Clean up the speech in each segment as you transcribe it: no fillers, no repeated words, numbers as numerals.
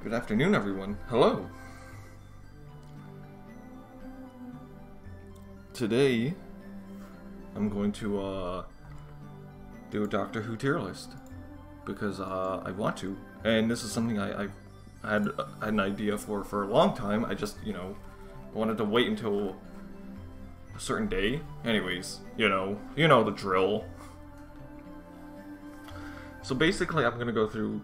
Good afternoon, everyone. Hello. Today, I'm going to do a Doctor Who tier list because I want to, and this is something I had an idea for a long time. I just, wanted to wait until a certain day. Anyways, you know the drill. So basically, I'm gonna go through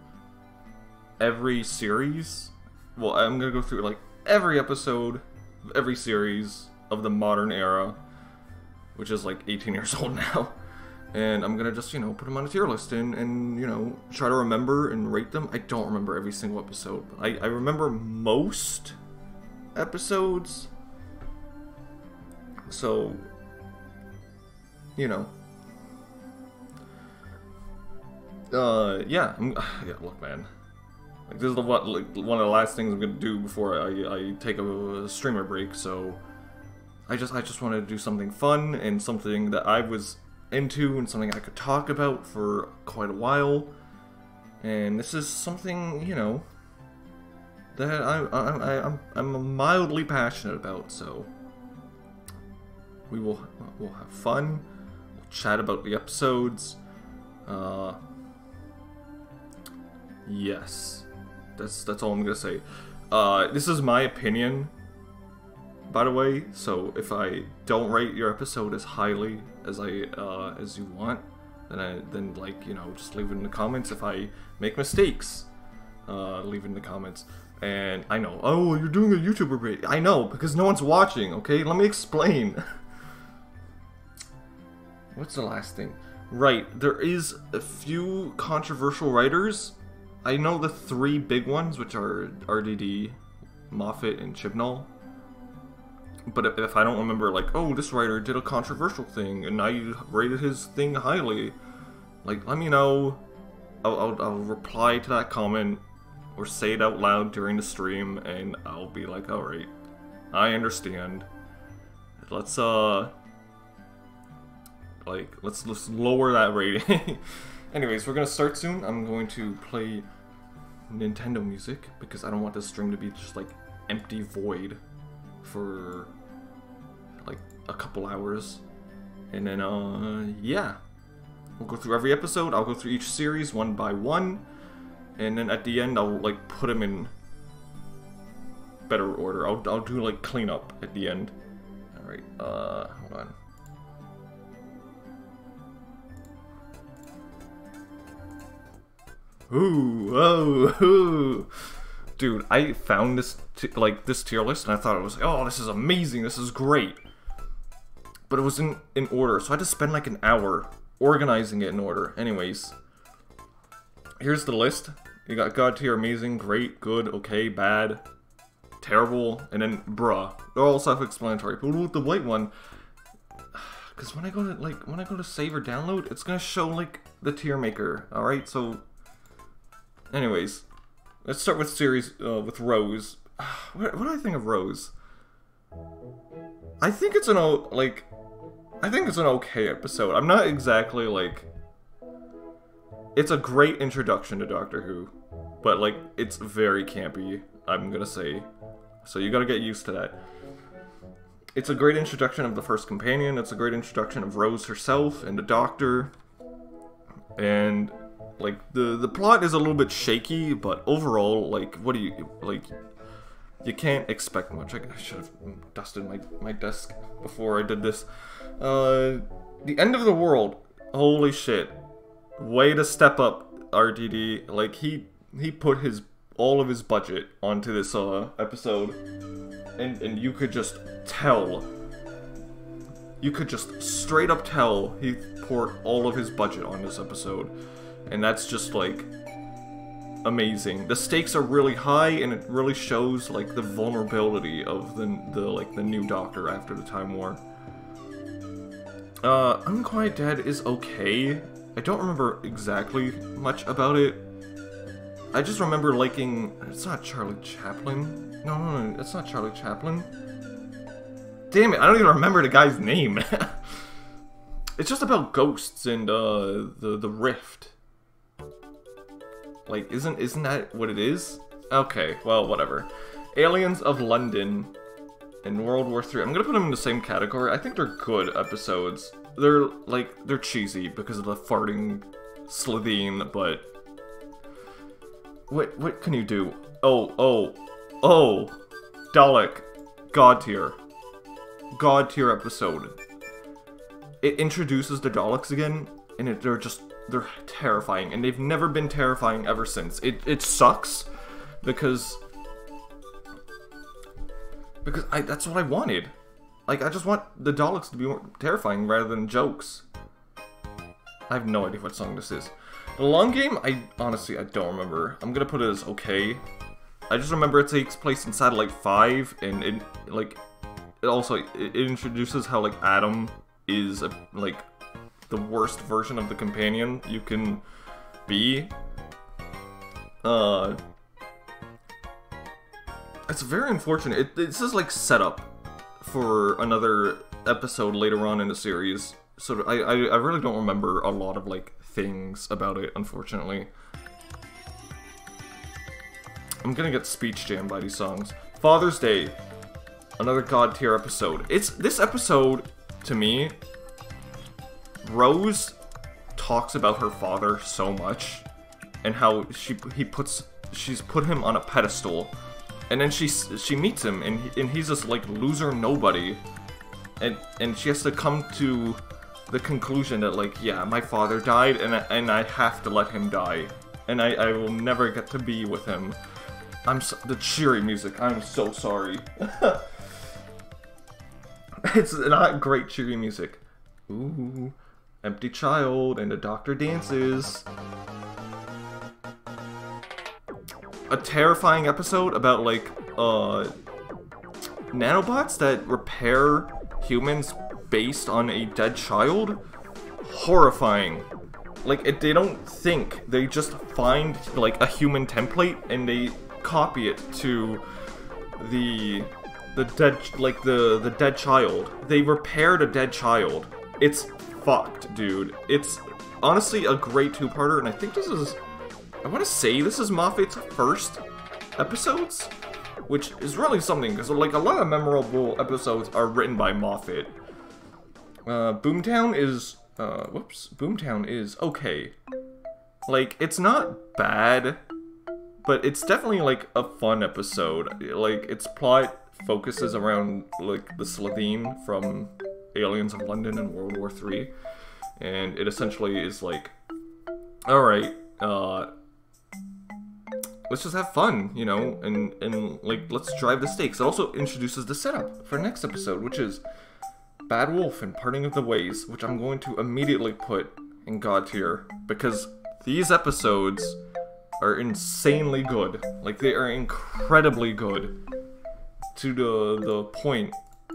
every series. Well, I'm gonna go through like every episode of every series of the modern era, which is like 18 years old now. And I'm gonna just, put them on a tier list and try to remember and rate them. I don't remember every single episode, but I remember most episodes. So, yeah, look, man. Like, this is one of the last things I'm gonna do before I take a streamer break. So, I just wanted to do something fun and something that I was into and something I could talk about for quite a while. And this is something, that I'm mildly passionate about. So, we'll have fun. We'll chat about the episodes. Yes. That's all I'm gonna say. This is my opinion, by the way. So if I don't rate your episode as highly as as you want, then just leave it in the comments. If I make mistakes, leave it in the comments. And I know, oh, you're doing a YouTuber rate. I know, because no one's watching. Okay, let me explain. What's the last thing? Right, there is a few controversial writers. I know the three big ones, which are RDD, Moffat, and Chibnall. But if I don't remember, like, oh, this writer did a controversial thing, and I rated his thing highly, like, let me know. I'll reply to that comment, or say it out loud during the stream, and I'll be like, alright, I understand. Let's lower that rating. Anyways, we're gonna start soon. I'm going to play Nintendo music because I don't want this stream to be just like empty void for like a couple hours. And then yeah, we'll go through every episode. I'll go through each series one by one, and then at the end I'll like put them in better order. I'll do like cleanup at the end. All right, hold on. Ooh, oh, ooh. Dude, I found this tier list and I thought it was like, oh, this is amazing, this is great. But it was in order, so I had to spend like an hour organizing it in order. Anyways, here's the list. You got God tier, amazing, great, good, okay, bad, terrible, and then bruh. They're all self-explanatory. But with the white one, because when I go to save or download, it's gonna show like the tier maker. All right, so. Anyways, let's start with with Rose. What do I think of Rose? I think it's an okay episode. I'm not exactly like. It's a great introduction to Doctor Who, but like it's very campy, I'm gonna say. So you gotta get used to that. It's a great introduction of the first companion. It's a great introduction of Rose herself and the Doctor, and. Like, the plot is a little bit shaky, but overall, like, you can't expect much. I should have dusted my desk before I did this. The end of the world. Holy shit. Way to step up, RDD. Like, he put all of his budget onto this, episode. And you could just tell. You could just straight up tell he poured all of his budget on this episode. And that's just, like, amazing. The stakes are really high, and it really shows, like, the vulnerability of the new Doctor after the Time War. Unquiet Dead is okay. I don't remember exactly much about it. I just remember liking... It's not Charlie Chaplin. No, it's not Charlie Chaplin. Damn it, I don't even remember the guy's name. It's just about ghosts and, the rift. Like, isn't that what it is? Okay, well, whatever. Aliens of London and World War III. I'm gonna put them in the same category. I think they're good episodes. They're cheesy because of the farting Slitheen, but... What can you do? Oh! Dalek. God tier. God tier episode. It introduces the Daleks again, and they're terrifying, and they've never been terrifying ever since. It sucks, because that's what I wanted. Like, I just want the Daleks to be more terrifying rather than jokes. I have no idea what song this is. The long game, honestly, I don't remember. I'm gonna put it as okay. I just remember it takes place in Satellite 5, and it introduces how, like, Adam is, the worst version of the companion you can be. It's very unfortunate. This is, like, set up for another episode later on in the series. So I really don't remember a lot of, like, things about it, unfortunately. I'm gonna get speech jammed by these songs. Father's Day. Another God tier episode. This episode, to me, Rose talks about her father so much, and how she's put him on a pedestal, and then she meets him, and he's this, like, loser nobody, and she has to come to the conclusion that, like, yeah, my father died, and I have to let him die, and I will never get to be with him. The cheery music, I'm so sorry. It's not great cheery music. Ooh, empty child, and the doctor dances. A terrifying episode about, like, nanobots that repair humans based on a dead child? Horrifying. Like, they don't think, they just find, like, a human template, and they copy it to the dead child. They repaired a dead child. It's fucked, dude. It's honestly a great two-parter, and I think this is, I want to say this is Moffat's first episodes, which is really something, because, like, a lot of memorable episodes are written by Moffat. Boomtown is okay. Like, it's not bad, but it's definitely, like, a fun episode. Like, its plot focuses around, like, the Slitheen from Aliens of London and World War III. And it essentially is like, alright, let's just have fun, you know, and like, let's drive the stakes. It also introduces the setup for next episode, which is Bad Wolf and Parting of the Ways, which I'm going to immediately put in God tier, because these episodes are insanely good. Like, they are incredibly good, to the point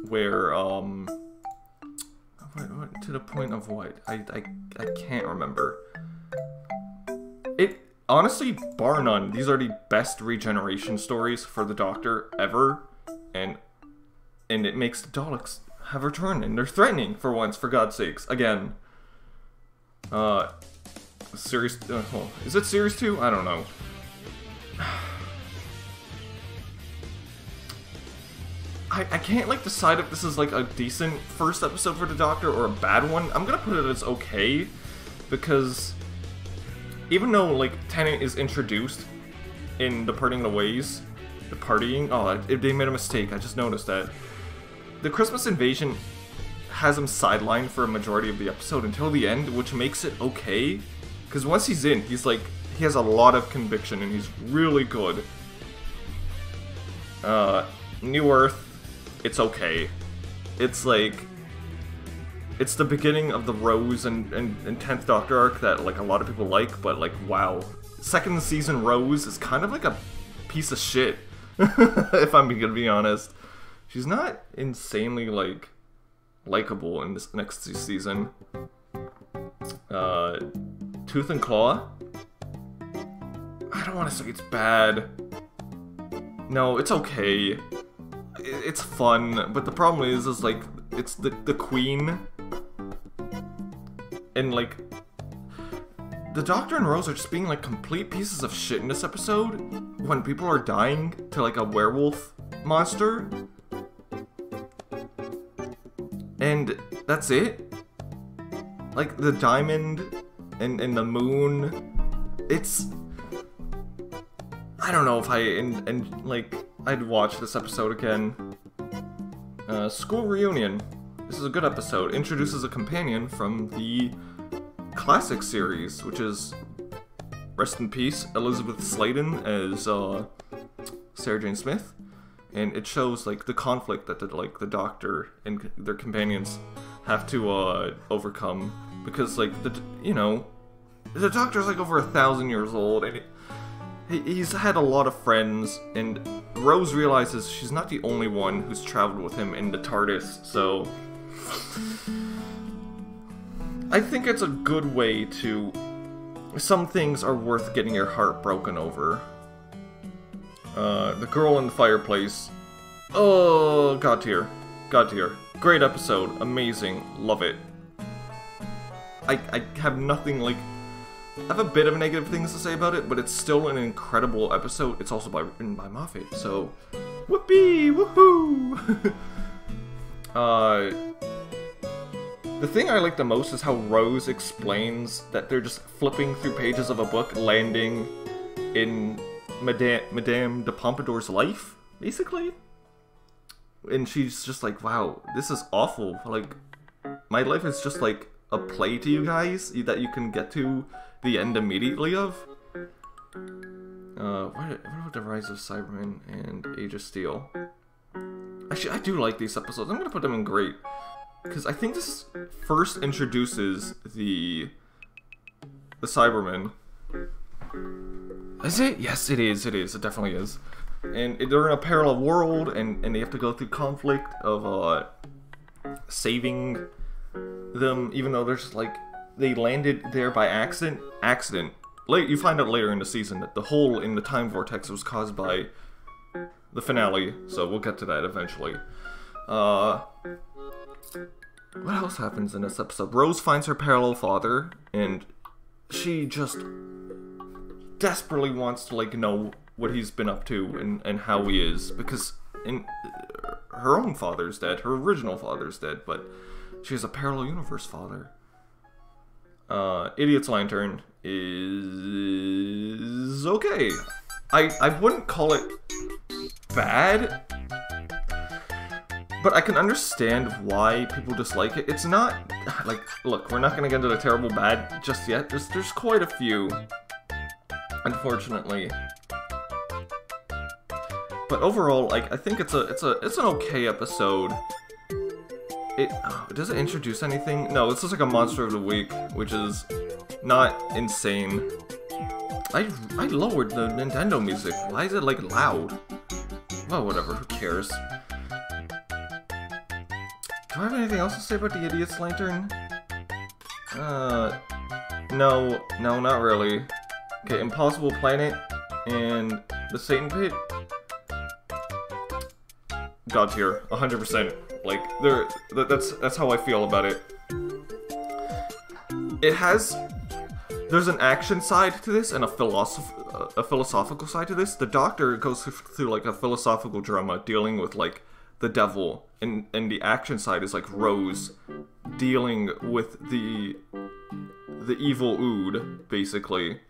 where, to the point of what? I can't remember. Honestly, bar none, these are the best regeneration stories for the Doctor ever, and it makes the Daleks have returned, and they're threatening for once, for God's sakes. Again, series, is it series 2? I don't know. I can't, like, decide if this is, like, a decent first episode for the Doctor or a bad one. I'm gonna put it as okay, because even though, like, Tennant is introduced in the Parting of the Ways, the partying, they made a mistake, I just noticed that. The Christmas Invasion has him sidelined for a majority of the episode until the end, which makes it okay, because once he's in, he's, like, he has a lot of conviction, and he's really good. New Earth, it's okay. It's like, it's the beginning of the Rose and 10th Doctor arc that, like, a lot of people like, but, like, wow. Second season Rose is kind of like a piece of shit, if I'm gonna be honest. She's not insanely, like, likable in this next season. Tooth and Claw? I don't want to say it's bad. No, it's okay. It's fun, but the problem is like, it's the Queen, and, like, the Doctor and Rose are just being like complete pieces of shit in this episode when people are dying to like a werewolf monster. And that's it? Like the diamond and the moon, it's... I don't know if I'd watch this episode again. School Reunion. This is a good episode. Introduces a companion from the classic series, which is, rest in peace, Elizabeth Sladen as Sarah Jane Smith, and it shows like the conflict that the Doctor and their companions have to overcome, because like the Doctor's like over 1,000 years old, and he's had a lot of friends, and Rose realizes she's not the only one who's traveled with him in the TARDIS, so I think it's a good way to... Some things are worth getting your heart broken over. The girl in the fireplace. Oh, God tier. God tier. Great episode. Amazing. Love it. I have nothing like... I have a bit of negative things to say about it, but it's still an incredible episode. It's also written by Moffat, so... Whoopee! Woohoo! The thing I like the most is how Rose explains that they're just flipping through pages of a book, landing in Madame de Pompadour's life, basically. And she's just like, wow, this is awful. Like, my life is just like a play to you guys that you can get to the end immediately of. What about the Rise of Cybermen and Age of Steel? Actually, I do like these episodes. I'm gonna put them in great. Because I think this first introduces the Cybermen. Is it? Yes, it is. It is. It definitely is. And they're in a parallel world, and they have to go through conflict of saving them, even though they're just like, they landed there by accident. You find out later in the season that the hole in the time vortex was caused by the finale, so we'll get to that eventually. What else happens in this episode? Rose finds her parallel father, and she just desperately wants to, like, know what he's been up to and how he is, because her own father's dead, her original father's dead, but she has a parallel universe father. Idiot's Lantern is okay. I wouldn't call it bad, but I can understand why people dislike it. It's not, like, look, we're not gonna get into the terrible bad just yet. There's quite a few, unfortunately. But overall, like, I think it's an okay episode. Does it introduce anything? No, it's just like a Monster of the Week, which is not insane. I lowered the Nintendo music. Why is it, like, loud? Well, whatever, who cares? Do I have anything else to say about the Idiot's Lantern? No, not really. Okay, Impossible Planet and the Satan Pit. God tier, 100%. Like, that's how I feel about it. There's an action side to this and a philosophical side to this. The Doctor goes through like a philosophical drama dealing with like the devil, and the action side is like Rose dealing with the evil Ood, basically.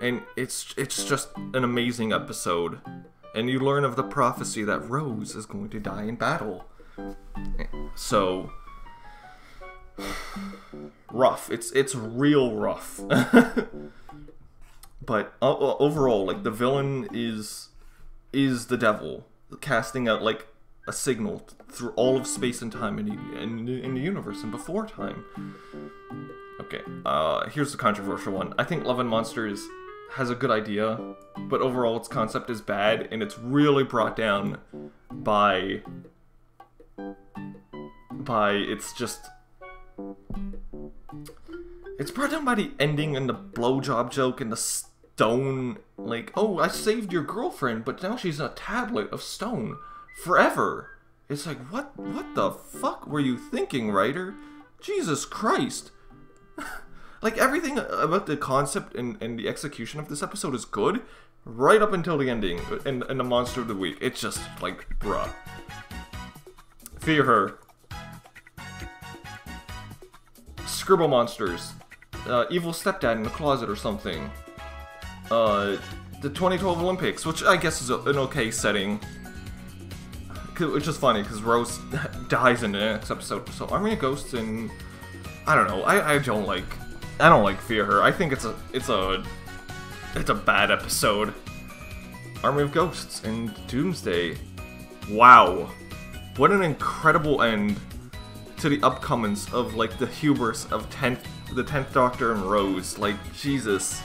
And it's just an amazing episode. And you learn of the prophecy that Rose is going to die in battle. So rough. It's real rough. But overall, like, the villain is the devil, casting out like a signal through all of space and time in the universe and before time. Okay, here's the controversial one. I think Love and Monsters has a good idea, but overall its concept is bad, and it's really brought down by it's brought down by the ending and the blowjob joke and the stone, like, oh, I saved your girlfriend, but now she's a tablet of stone forever. It's like, what the fuck were you thinking, writer? Jesus Christ. Like, everything about the concept and the execution of this episode is good, right up until the ending and the monster of the week. It's just, like, bruh. Fear her. Scribble monsters. Evil stepdad in the closet or something. The 2012 Olympics, which I guess is an okay setting. Which is funny, because Rose dies in the next episode. So, Army of Ghosts and... I don't know, I don't like Fear Her. I think it's a bad episode. Army of Ghosts and Doomsday. Wow. What an incredible end to the upcomings of, like, the hubris of the 10th Doctor and Rose. Like, Jesus.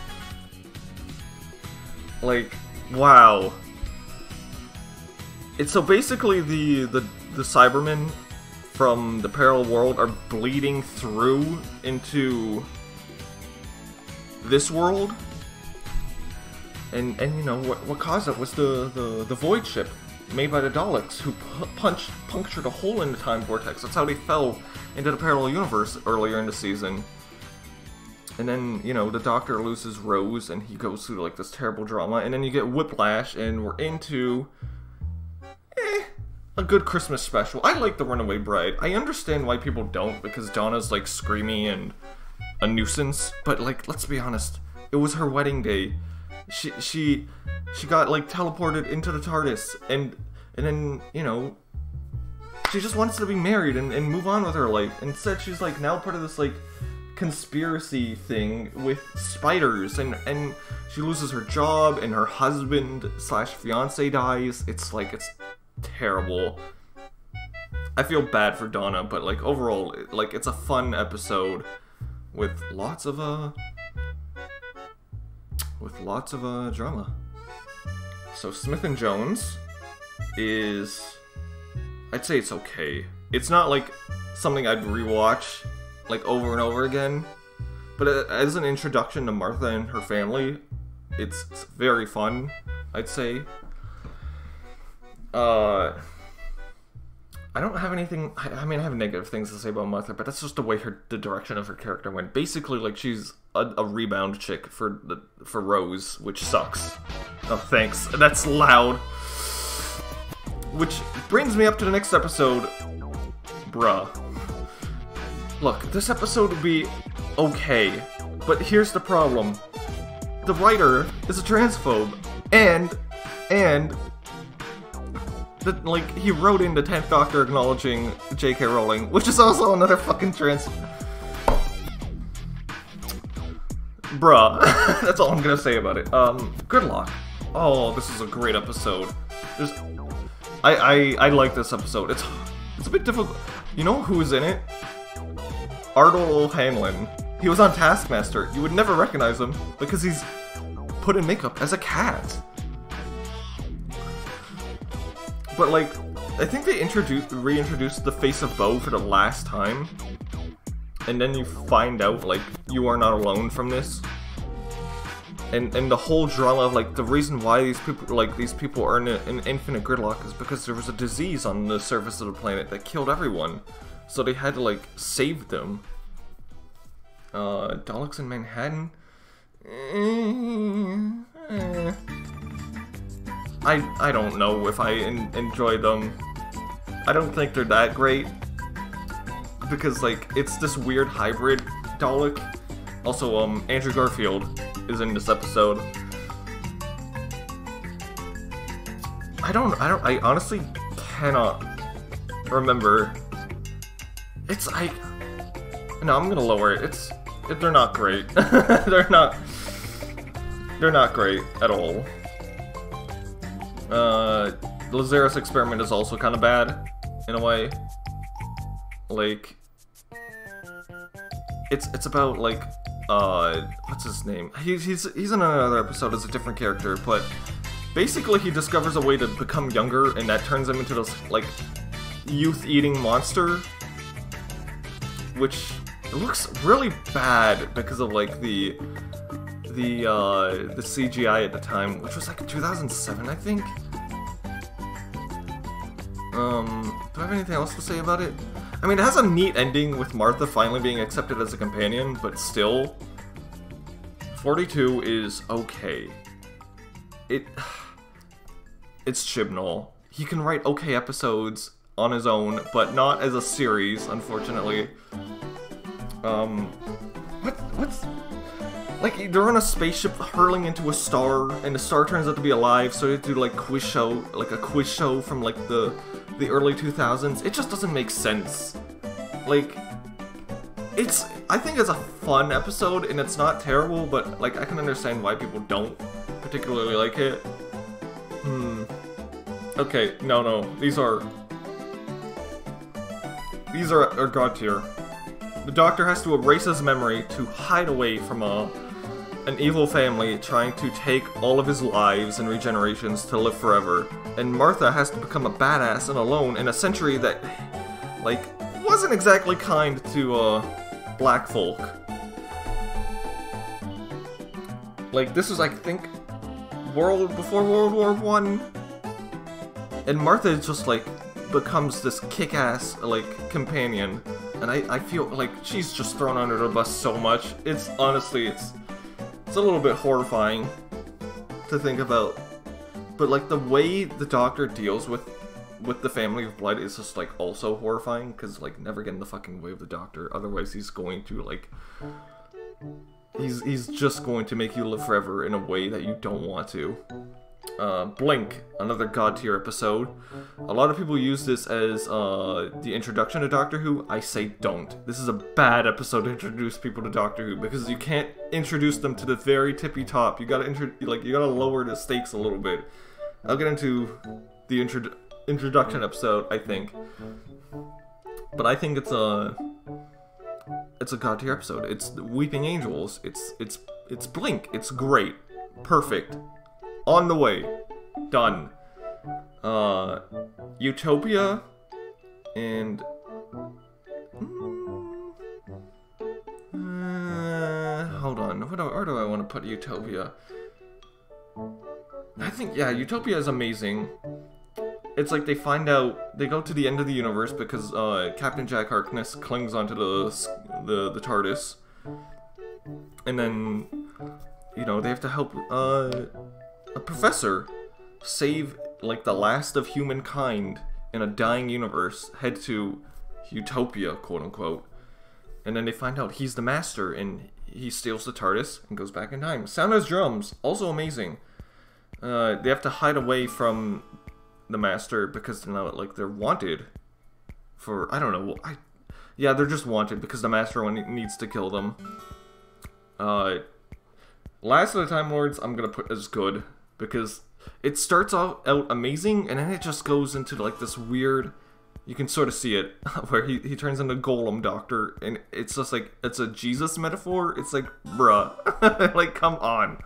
Like, wow. It's so basically the Cybermen from the parallel world are bleeding through into this world, and you know what caused it was the void ship made by the Daleks, who punctured a hole in the time vortex. That's how they fell into the parallel universe earlier in the season. And then, you know, the Doctor loses Rose, and he goes through like this terrible drama, and then you get Whiplash, and we're into a good Christmas special. I like The Runaway Bride. I understand why people don't, because Donna's, like, screamy and a nuisance, but, like, let's be honest, it was her wedding day. She got, like, teleported into the TARDIS, and then, you know, she just wants to be married and move on with her life. Instead, she's, like, now part of this, like, conspiracy thing with spiders, and she loses her job, and her husband/fiance dies. It's, like, it's terrible. I feel bad for Donna, but, like, overall, like, it's a fun episode with lots of drama. So Smith and Jones is, I'd say it's okay. It's not like something I'd rewatch like over and over again, but as an introduction to Martha and her family, it's very fun, I'd say. I don't have anything. I mean, I have negative things to say about Martha, but that's just the way the direction of her character went. Basically, like, she's a rebound chick for Rose, which sucks. Oh, thanks. That's loud. Which brings me up to the next episode. Bruh. Look, this episode would be okay, but here's the problem. The writer is a transphobe, and like, he wrote in the 10th Doctor acknowledging J.K. Rowling, which is also another fucking Bruh. That's all I'm gonna say about it. Gridlock. Oh, this is a great episode. I like this episode. It's a bit difficult. You know who's in it? Ardal O'Hanlon. He was on Taskmaster. You would never recognize him because he's put in makeup as a cat. But, like, I think they reintroduced the face of Bo for the last time, and then you find out, like, you are not alone from this, and the whole drama of, like, the reason why these people are in an infinite gridlock is because there was a disease on the surface of the planet that killed everyone, so they had to, like, save them. Daleks in Manhattan. I don't know if I enjoy them. I don't think they're that great, because, like, it's this weird hybrid Dalek. Also, Andrew Garfield is in this episode. I honestly cannot remember. It's like, no, I'm gonna lower it. They're not great. They're not great at all. Lazarus Experiment is also kind of bad, in a way. Like, it's about, like, what's his name? He's in another episode as a different character, but basically he discovers a way to become younger, and that turns him into this, like, youth-eating monster, which looks really bad because of, like, the CGI at the time, which was like 2007, I think. Do I have anything else to say about it? I mean, it has a neat ending with Martha finally being accepted as a companion, but still, 42 is okay. It's Chibnall. He can write okay episodes on his own, but not as a series, unfortunately. What's... Like, they're on a spaceship hurling into a star, and the star turns out to be alive, so they have to do, like, quiz show, like a quiz show from, like, the early 2000s. It just doesn't make sense. Like, I think it's a fun episode, and it's not terrible, but, like, I can understand why people don't particularly like it. Okay, no, these are God tier. The Doctor has to erase his memory to hide away from an evil family trying to take all of his lives and regenerations to live forever. And Martha has to become a badass and alone in a century that, like, wasn't exactly kind to, black folk. Like, this was, I think, before World War I. And Martha just, like, becomes this kick-ass, like, companion. And I feel like she's just thrown under the bus so much. It's, honestly, it's a little bit horrifying to think about. But, like, the way the Doctor deals with the family of blood is just, like, also horrifying. Because, like, never get in the fucking way of the Doctor. Otherwise, he's going to, like... He's just going to make you live forever in a way that you don't want to. Blink, another God tier episode. A lot of people use this as the introduction to Doctor Who. I say don't. This is a bad episode to introduce people to Doctor Who because you can't introduce them to the very tippy top. You gotta you gotta lower the stakes a little bit. I'll get into the introduction episode, I think, but I think it's a God tier episode. It's Weeping Angels. It's Blink. It's great, perfect. On the way. Done. Utopia and hold on. Where do I want to put Utopia? I think, yeah, Utopia is amazing. It's like they go to the end of the universe because Captain Jack Harkness clings onto the TARDIS, and then, you know, they have to help a professor save, like, the last of humankind in a dying universe, head to Utopia, quote-unquote. And then they find out he's the master, and he steals the TARDIS and goes back in time. Sound as drums, also amazing. They have to hide away from the master because they're not, like, they're wanted for, I don't know, yeah, they're just wanted because the master needs to kill them. Last of the Time Lords, I'm gonna put as good, because it starts out amazing, and then it just goes into, like, this weird, you can sort of see it, where he turns into Golem Doctor, and it's just, like, it's a Jesus metaphor. It's like, bruh, like, come on.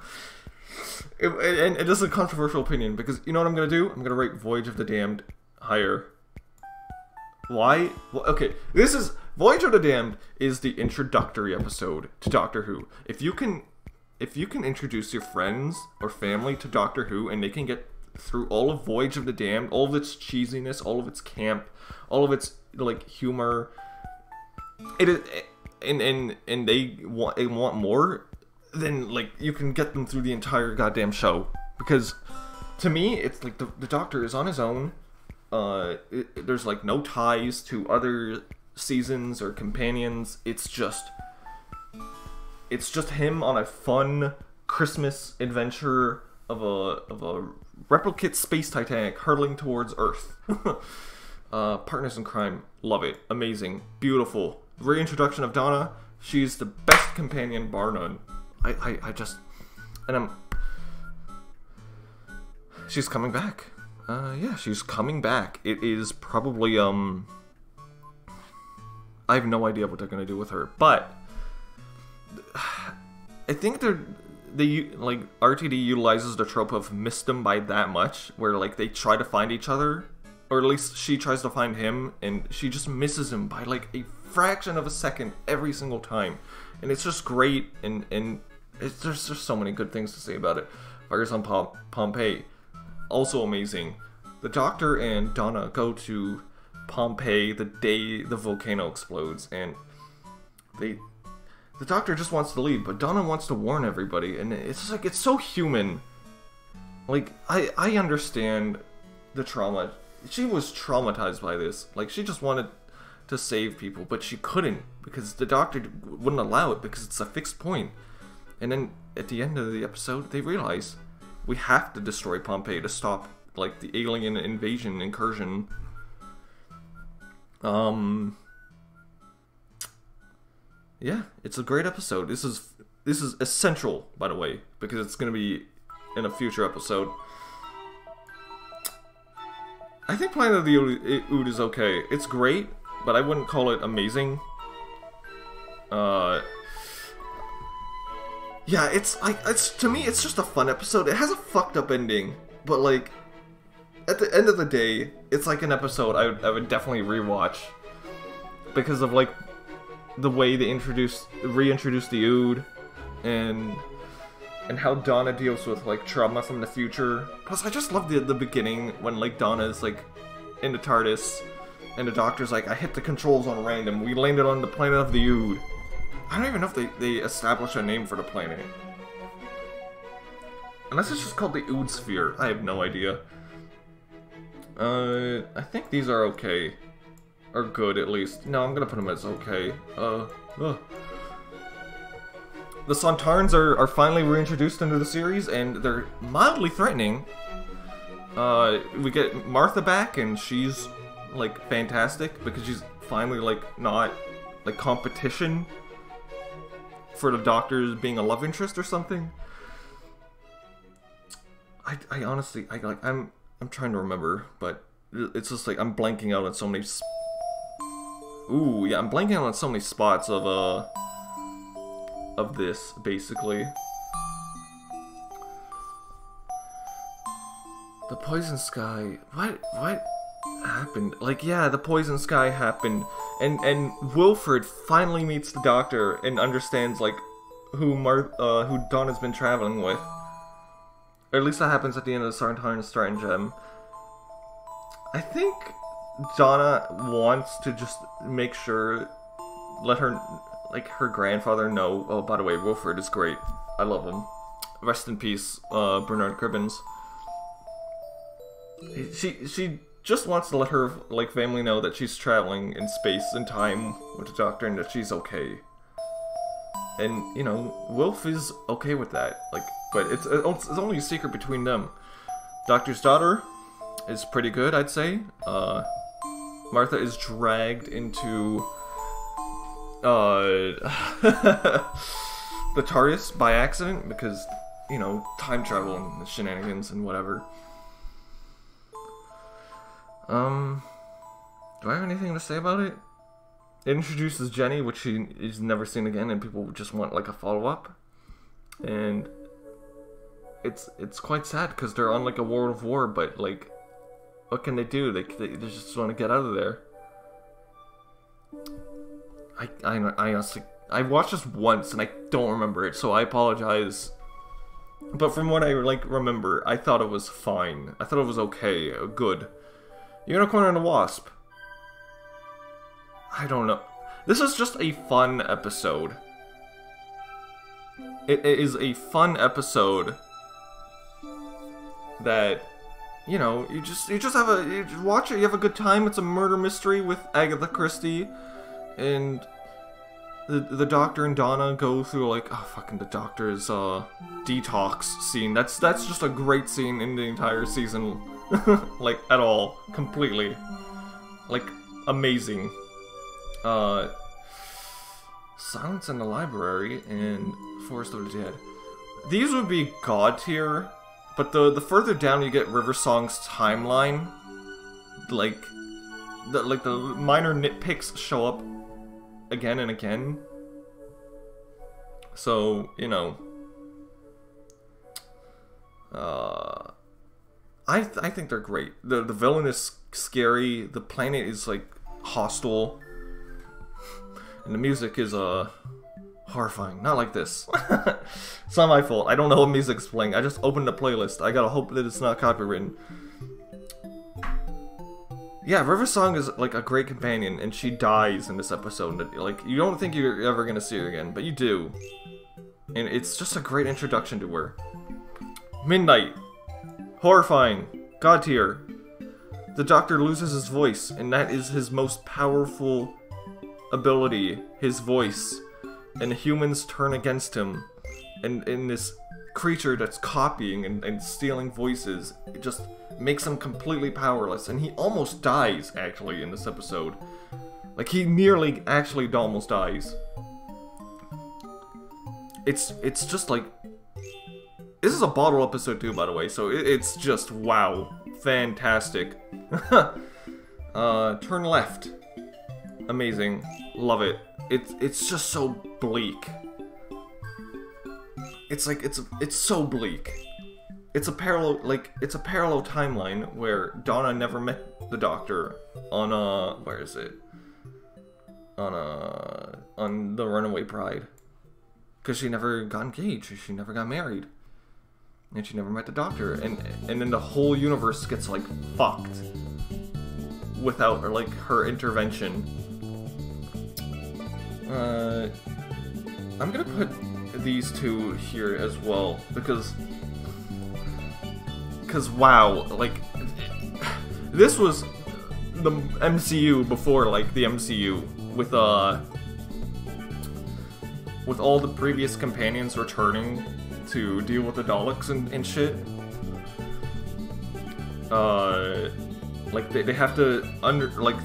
And it is a controversial opinion, because you know what I'm gonna do? I'm gonna rate Voyage of the Damned higher. Why? Well, okay, Voyage of the Damned is the introductory episode to Doctor Who. If you can introduce your friends or family to Doctor Who, and they can get through all of Voyage of the Damned, all of its cheesiness, all of its camp, all of its, like, humor, it is, and they want more, then, like, you can get them through the entire goddamn show. Because to me, it's like the Doctor is on his own. There's, like, no ties to other seasons or companions. It's just him on a fun Christmas adventure of a replicate space Titanic hurtling towards Earth. Partners in Crime, love it, amazing, beautiful. Reintroduction of Donna, she's the best companion bar none. She's coming back. Yeah, she's coming back. It is probably I have no idea what they're gonna do with her, but I think they like, RTD utilizes the trope of missed them by that much, where, like, they try to find each other, or at least she tries to find him, and she just misses him by, like, a fraction of a second every single time, and it's just great, and there's just so many good things to say about it. Fires on Pompeii, also amazing. The Doctor and Donna go to Pompeii the day the volcano explodes, and the doctor just wants to leave, but Donna wants to warn everybody, and it's just like, it's so human. Like, I understand the trauma. She was traumatized by this. Like, she just wanted to save people, but she couldn't, because the doctor wouldn't allow it, because it's a fixed point. And then, at the end of the episode, they realize, we have to destroy Pompeii to stop, like, the alien invasion, incursion. Yeah, it's a great episode. This is essential, by the way, because it's gonna be in a future episode. I think Planet of the Ood is okay. It's great, but I wouldn't call it amazing. Yeah, it's to me, it's just a fun episode. It has a fucked up ending, but like, at the end of the day, it's like an episode I would definitely rewatch because of like the way they reintroduce the Ood, and how Donna deals with like trauma from the future. Plus, I just love the beginning when like Donna's like in the TARDIS, and the doctor's like, I hit the controls on random. We landed on the planet of the Ood. I don't even know if they established a name for the planet. Unless it's just called the Ood Sphere. I have no idea. I think these are okay. Or good, at least. No, I'm gonna put them as okay. The Sontarans are finally reintroduced into the series, and they're mildly threatening. We get Martha back, and she's, like, fantastic, because she's finally, like, not, like, competition for the Doctor's being a love interest or something. I honestly, I'm trying to remember, but it's just, like, I'm blanking out on so many... Ooh, yeah, I'm blanking out on so many spots of this, basically. The Poison Sky... What happened? Like, yeah, the Poison Sky happened, and Wilfred finally meets the Doctor and understands, like, who Donna's been traveling with. Or at least that happens at the end of the Sontaran Stratagem. I think Donna wants to just make sure, let her, like, her grandfather know. Oh, by the way, Wilfred is great. I love him. Rest in peace, Bernard Cribbins. She just wants to let her, like, family know that she's traveling in space and time with the Doctor and that she's okay. And, you know, Wilf is okay with that. Like, but it's only a secret between them. Doctor's daughter is pretty good, I'd say. Martha is dragged into the TARDIS by accident because, you know, time travel and shenanigans and whatever. Do I have anything to say about it? It introduces Jenny, which she is never seen again, and people just want like a follow-up. And it's quite sad because they're on like a world of war, but like, what can they do? They just want to get out of there. I honestly, I watched this once and I don't remember it, so I apologize. But from what I like remember, I thought it was fine. I thought it was okay, good. Unicorn and the Wasp. I don't know. This is just a fun episode. It is a fun episode that, you know, you just have you just watch it, you have a good time. It's a murder mystery with Agatha Christie, and the Doctor and Donna go through like, oh fucking the Doctor's detox scene. That's just a great scene in the entire season. Like at all, completely, like amazing. Silence in the Library and Forest of the Dead. These would be God tier, but the further down you get River Song's timeline, like the minor nitpicks show up again and again. So, you know, I think they're great. The villain is scary. The planet is like hostile. And the music is, horrifying. Not like this. It's not my fault. I don't know what music's playing. I just opened the playlist. I gotta hope that it's not copywritten. Yeah, River Song is like a great companion, and she dies in this episode. Like, you don't think you're ever gonna see her again, but you do. And it's just a great introduction to her. Midnight. Horrifying. God tier. The Doctor loses his voice, and that is his most powerful ability. His voice. And humans turn against him. And in this creature that's copying and stealing voices, it just makes him completely powerless. And he almost dies, actually, in this episode. Like, he nearly actually almost dies. It's just like... This is a bottle episode too, by the way, so it's just, wow. Fantastic. Turn left. Amazing. Love it. It's just so bleak. It's like, it's so bleak. It's a parallel timeline where Donna never met the Doctor on, where is it? On the Runaway Bride. Because she never got engaged, she never got married. And she never met the Doctor, and then the whole universe gets, like, fucked. Without, like, her intervention. I'm gonna put these two here as well, because wow, like, this was the MCU before, like, the MCU, with all the previous companions returning to deal with the Daleks and shit. Like, they have to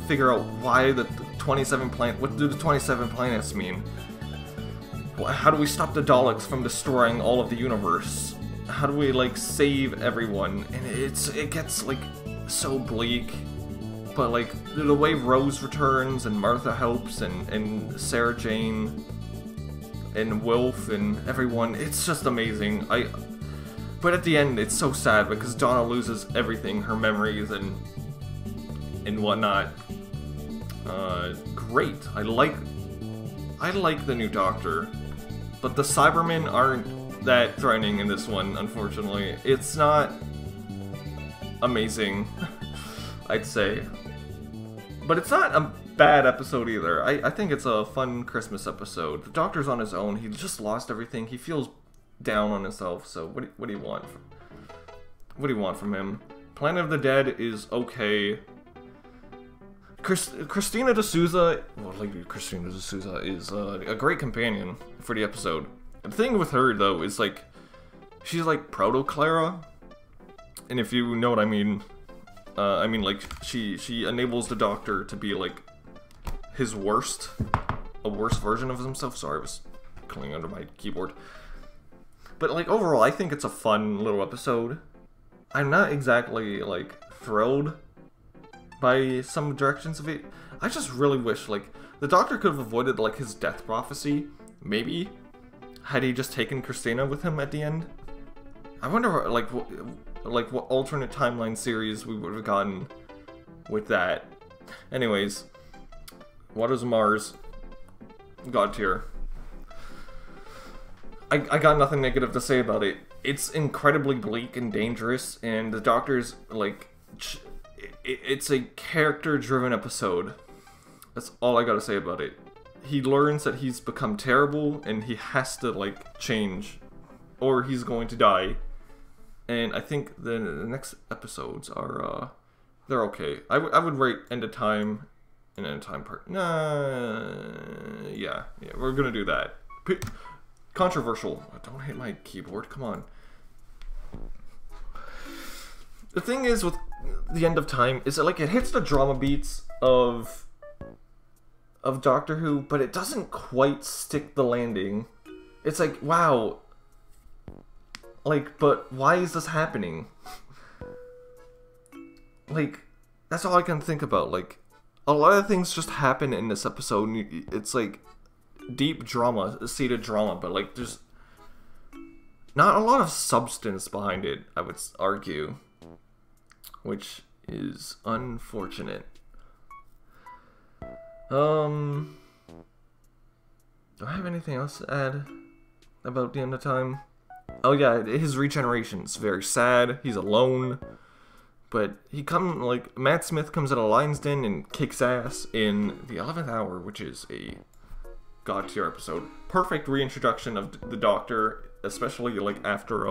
figure out why the 27 what do the 27 planets mean? How do we stop the Daleks from destroying all of the universe? How do we, like, save everyone? And it gets, like, so bleak. But, like, the way Rose returns and Martha helps and Sarah Jane and Wilf and everyone, it's just amazing. But at the end, it's so sad because Donna loses everything, her memories and whatnot. Great. I like the new Doctor, but the Cybermen aren't that threatening in this one, unfortunately. It's not amazing, I'd say. But it's not a bad episode either. I think it's a fun Christmas episode. The Doctor's on his own. He just lost everything. He feels down on himself. So what do you want? What do you want from him? Planet of the Dead is okay. Christina D'Souza, well, Lady Christina D'Souza is a great companion for the episode. The thing with her though is, like, she's like proto Clara, and if you know what I mean like she enables the Doctor to be like his worst, a worse version of himself. Sorry, I was clinging under my keyboard. But, like, overall, I think it's a fun little episode. I'm not exactly, like, thrilled by some directions of it. I just really wish, like, the Doctor could have avoided, like, his death prophecy, maybe, had he just taken Christina with him at the end. I wonder, like, what alternate timeline series we would have gotten with that. Anyways, Waters of Mars, God tier. I got nothing negative to say about it. It's incredibly bleak and dangerous, and the Doctor's, like, it's a character-driven episode. That's all I gotta say about it. He learns that he's become terrible, and he has to, like, change, or he's going to die. And I think the next episodes are, they're okay. I would rate End of Time and End of Time Part... Nah... Yeah, we're gonna do that. Controversial. Don't hit my keyboard, come on. The thing is with The End of Time is that, like, it hits the drama beats of Doctor Who, but it doesn't quite stick the landing. It's like, wow. Like, but why is this happening? Like, that's all I can think about. Like, a lot of things just happen in this episode, and it's like deep drama, seated drama, but, like, there's not a lot of substance behind it, I would argue, which is unfortunate. Do I have anything else to add about The End of Time? Oh yeah, his regeneration is very sad. He's alone. But Matt Smith comes out of Lion's Den and kicks ass in the 11th Hour, which is a god tier episode. Perfect reintroduction of the Doctor, especially like after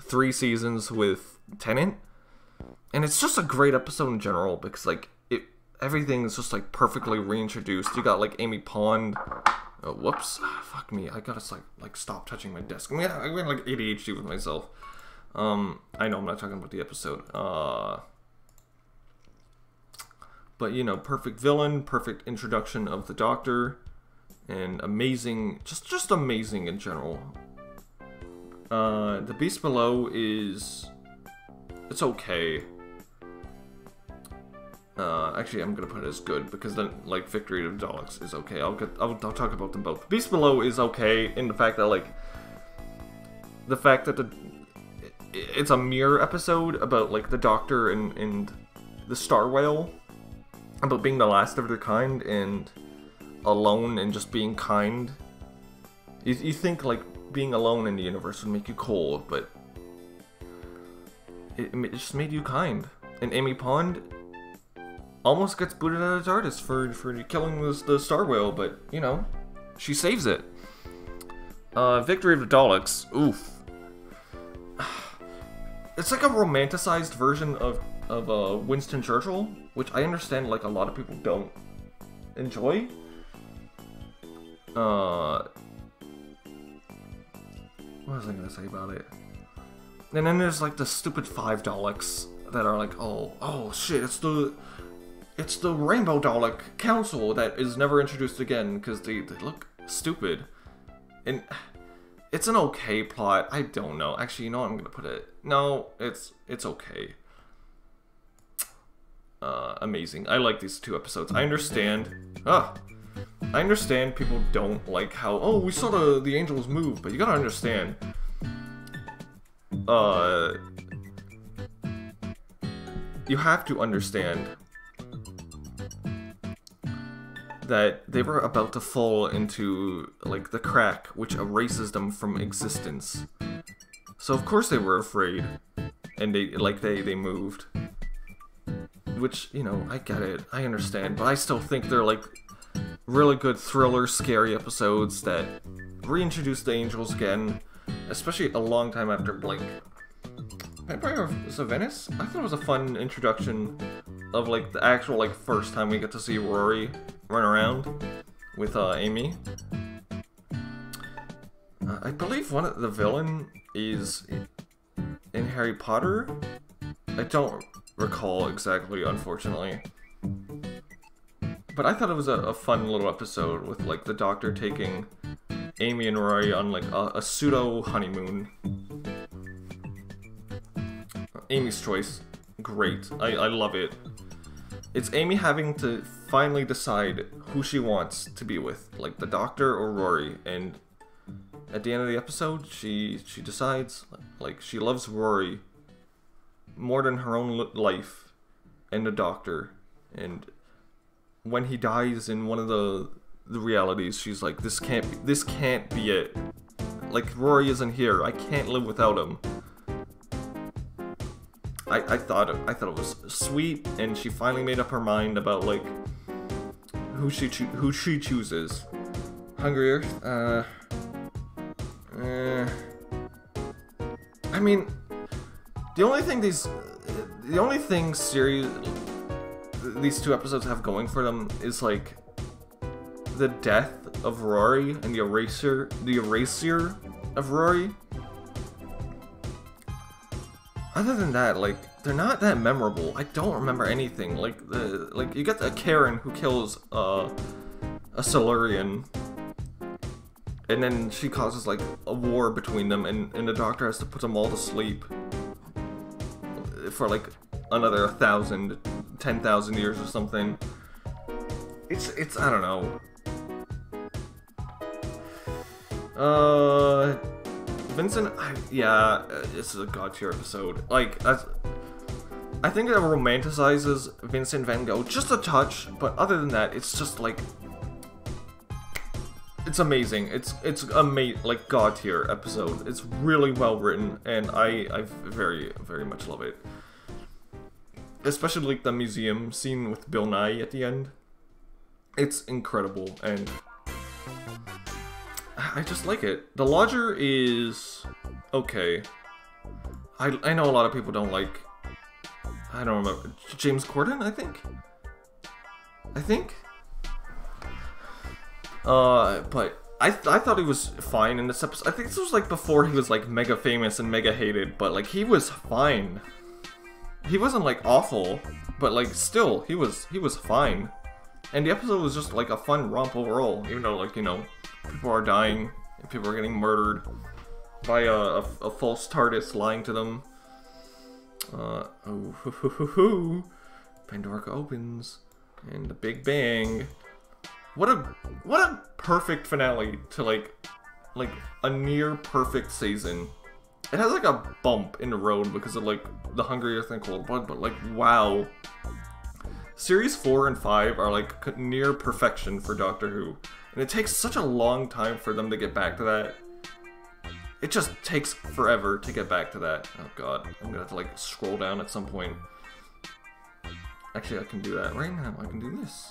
3 seasons with Tennant. And it's just a great episode in general because like everything is just like perfectly reintroduced. You got like Amy Pond. Oh, whoops! Fuck me! I gotta like stop touching my desk. I'm gonna like ADHD with myself. I know I'm not talking about the episode. But you know, perfect villain, perfect introduction of the Doctor, and amazing, just amazing in general. The Beast Below it's okay. Actually, I'm gonna put it as good because then, like, Victory of the Daleks is okay. I'll talk about them both. Beast Below is okay in the fact that it's a mirror episode about like the Doctor and the Star Whale, about being the last of their kind and alone and just being kind. You think like being alone in the universe would make you cold, but it just made you kind. And Amy Pond almost gets booted out of TARDIS for killing the Star Whale, but you know, she saves it. Victory of the Daleks, oof. It's like a romanticized version of Winston Churchill, which I understand like a lot of people don't enjoy. What was I gonna say about it? And then there's like the stupid 5 Daleks that are like, oh shit, it's the Rainbow Dalek Council that is never introduced again because they look stupid. And it's an okay plot. I don't know. Actually, you know what I'm gonna put it? No, it's okay. Amazing. I like these 2 episodes. I understand people don't like how, we saw the angels move, but you gotta understand. You have to understand that they were about to fall into like the crack which erases them from existence. So of course they were afraid, and they moved. Which, you know, I get it, I understand, but I still think they're like really good thriller, scary episodes that reintroduce the angels again, especially a long time after Blink. Empire of Venice? I thought it was a fun introduction of like the actual like first time we get to see Rory run around with Amy. I believe one of the villain is in Harry Potter. I don't recall exactly, unfortunately. But I thought it was a fun little episode with like the Doctor taking Amy and Rory on like a pseudo honeymoon. Amy's choice, great. I love it. It's Amy having to finally decide who she wants to be with, like the Doctor or Rory, and at the end of the episode, she decides like she loves Rory more than her own life and the Doctor. And when he dies in one of the realities, she's like, this can't be it. Like, Rory isn't here. I can't live without him. I thought it was sweet, and she finally made up her mind about like who she chooses. Hungry Earth. I mean, the only thing these 2 episodes have going for them is like the death of Rory and the erasure of Rory. Other than that, like, they're not that memorable. I don't remember anything. Like you get a Karen who kills a Silurian, and then she causes like a war between them, and the Doctor has to put them all to sleep for like another 1,000, 10,000 years or something. It's I don't know. Vincent, this is a god tier episode. Like, I think it romanticizes Vincent Van Gogh just a touch, but other than that, it's just like, it's amazing. It's amazing, like god tier episode. It's really well written, and I very very much love it. Especially like the museum scene with Bill Nye at the end. It's incredible, and I just like it. The Lodger is okay. I know a lot of people don't like. I don't remember. James Corden, I think. But I thought he was fine in this episode. I think this was like before he was like mega famous and mega hated, but like he was fine. He wasn't like awful, but like still he was fine. And the episode was just like a fun romp overall, even though like, you know, people are dying and people are getting murdered by a false TARDIS lying to them. Pandora opens and the Big Bang. What a perfect finale to like a near perfect season. It has like a bump in the road because of like the Hungry Earth and Cold Blood, but like wow. Series 4 and 5 are like near perfection for Doctor Who, and it takes such a long time for them to get back to that. It just takes forever to get back to that. Oh god, I'm gonna have to like scroll down at some point. Actually, I can do that right now. I can do this.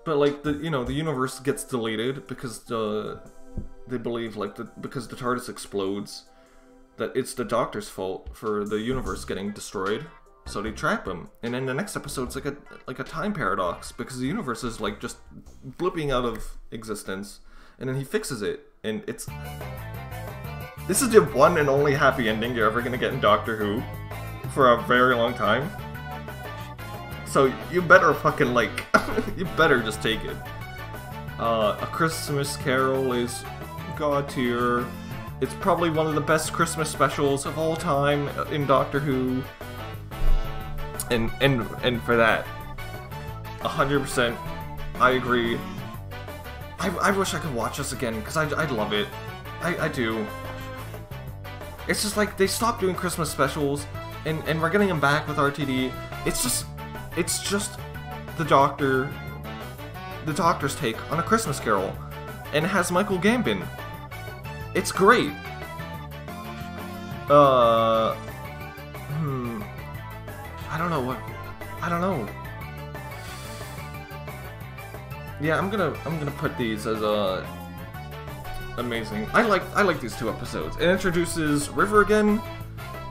But like the universe gets deleted because they believe like because the TARDIS explodes that it's the Doctor's fault for the universe getting destroyed. So they trap him, and in the next episode, it's like a time paradox because the universe is like just blipping out of existence, and then he fixes it, and this is the one and only happy ending you're ever gonna get in Doctor Who for a very long time. So you better fucking like, you better just take it. A Christmas Carol is god tier. It's probably one of the best Christmas specials of all time in Doctor Who. And for that, 100%, I agree. I wish I could watch this again, because I love it. I do. It's just like, they stopped doing Christmas specials, and we're getting them back with RTD. It's just the Doctor's take on A Christmas Carol, and it has Michael Gambon. It's great. I don't know. Yeah, I'm gonna put these as amazing. I like these two episodes. It introduces River again.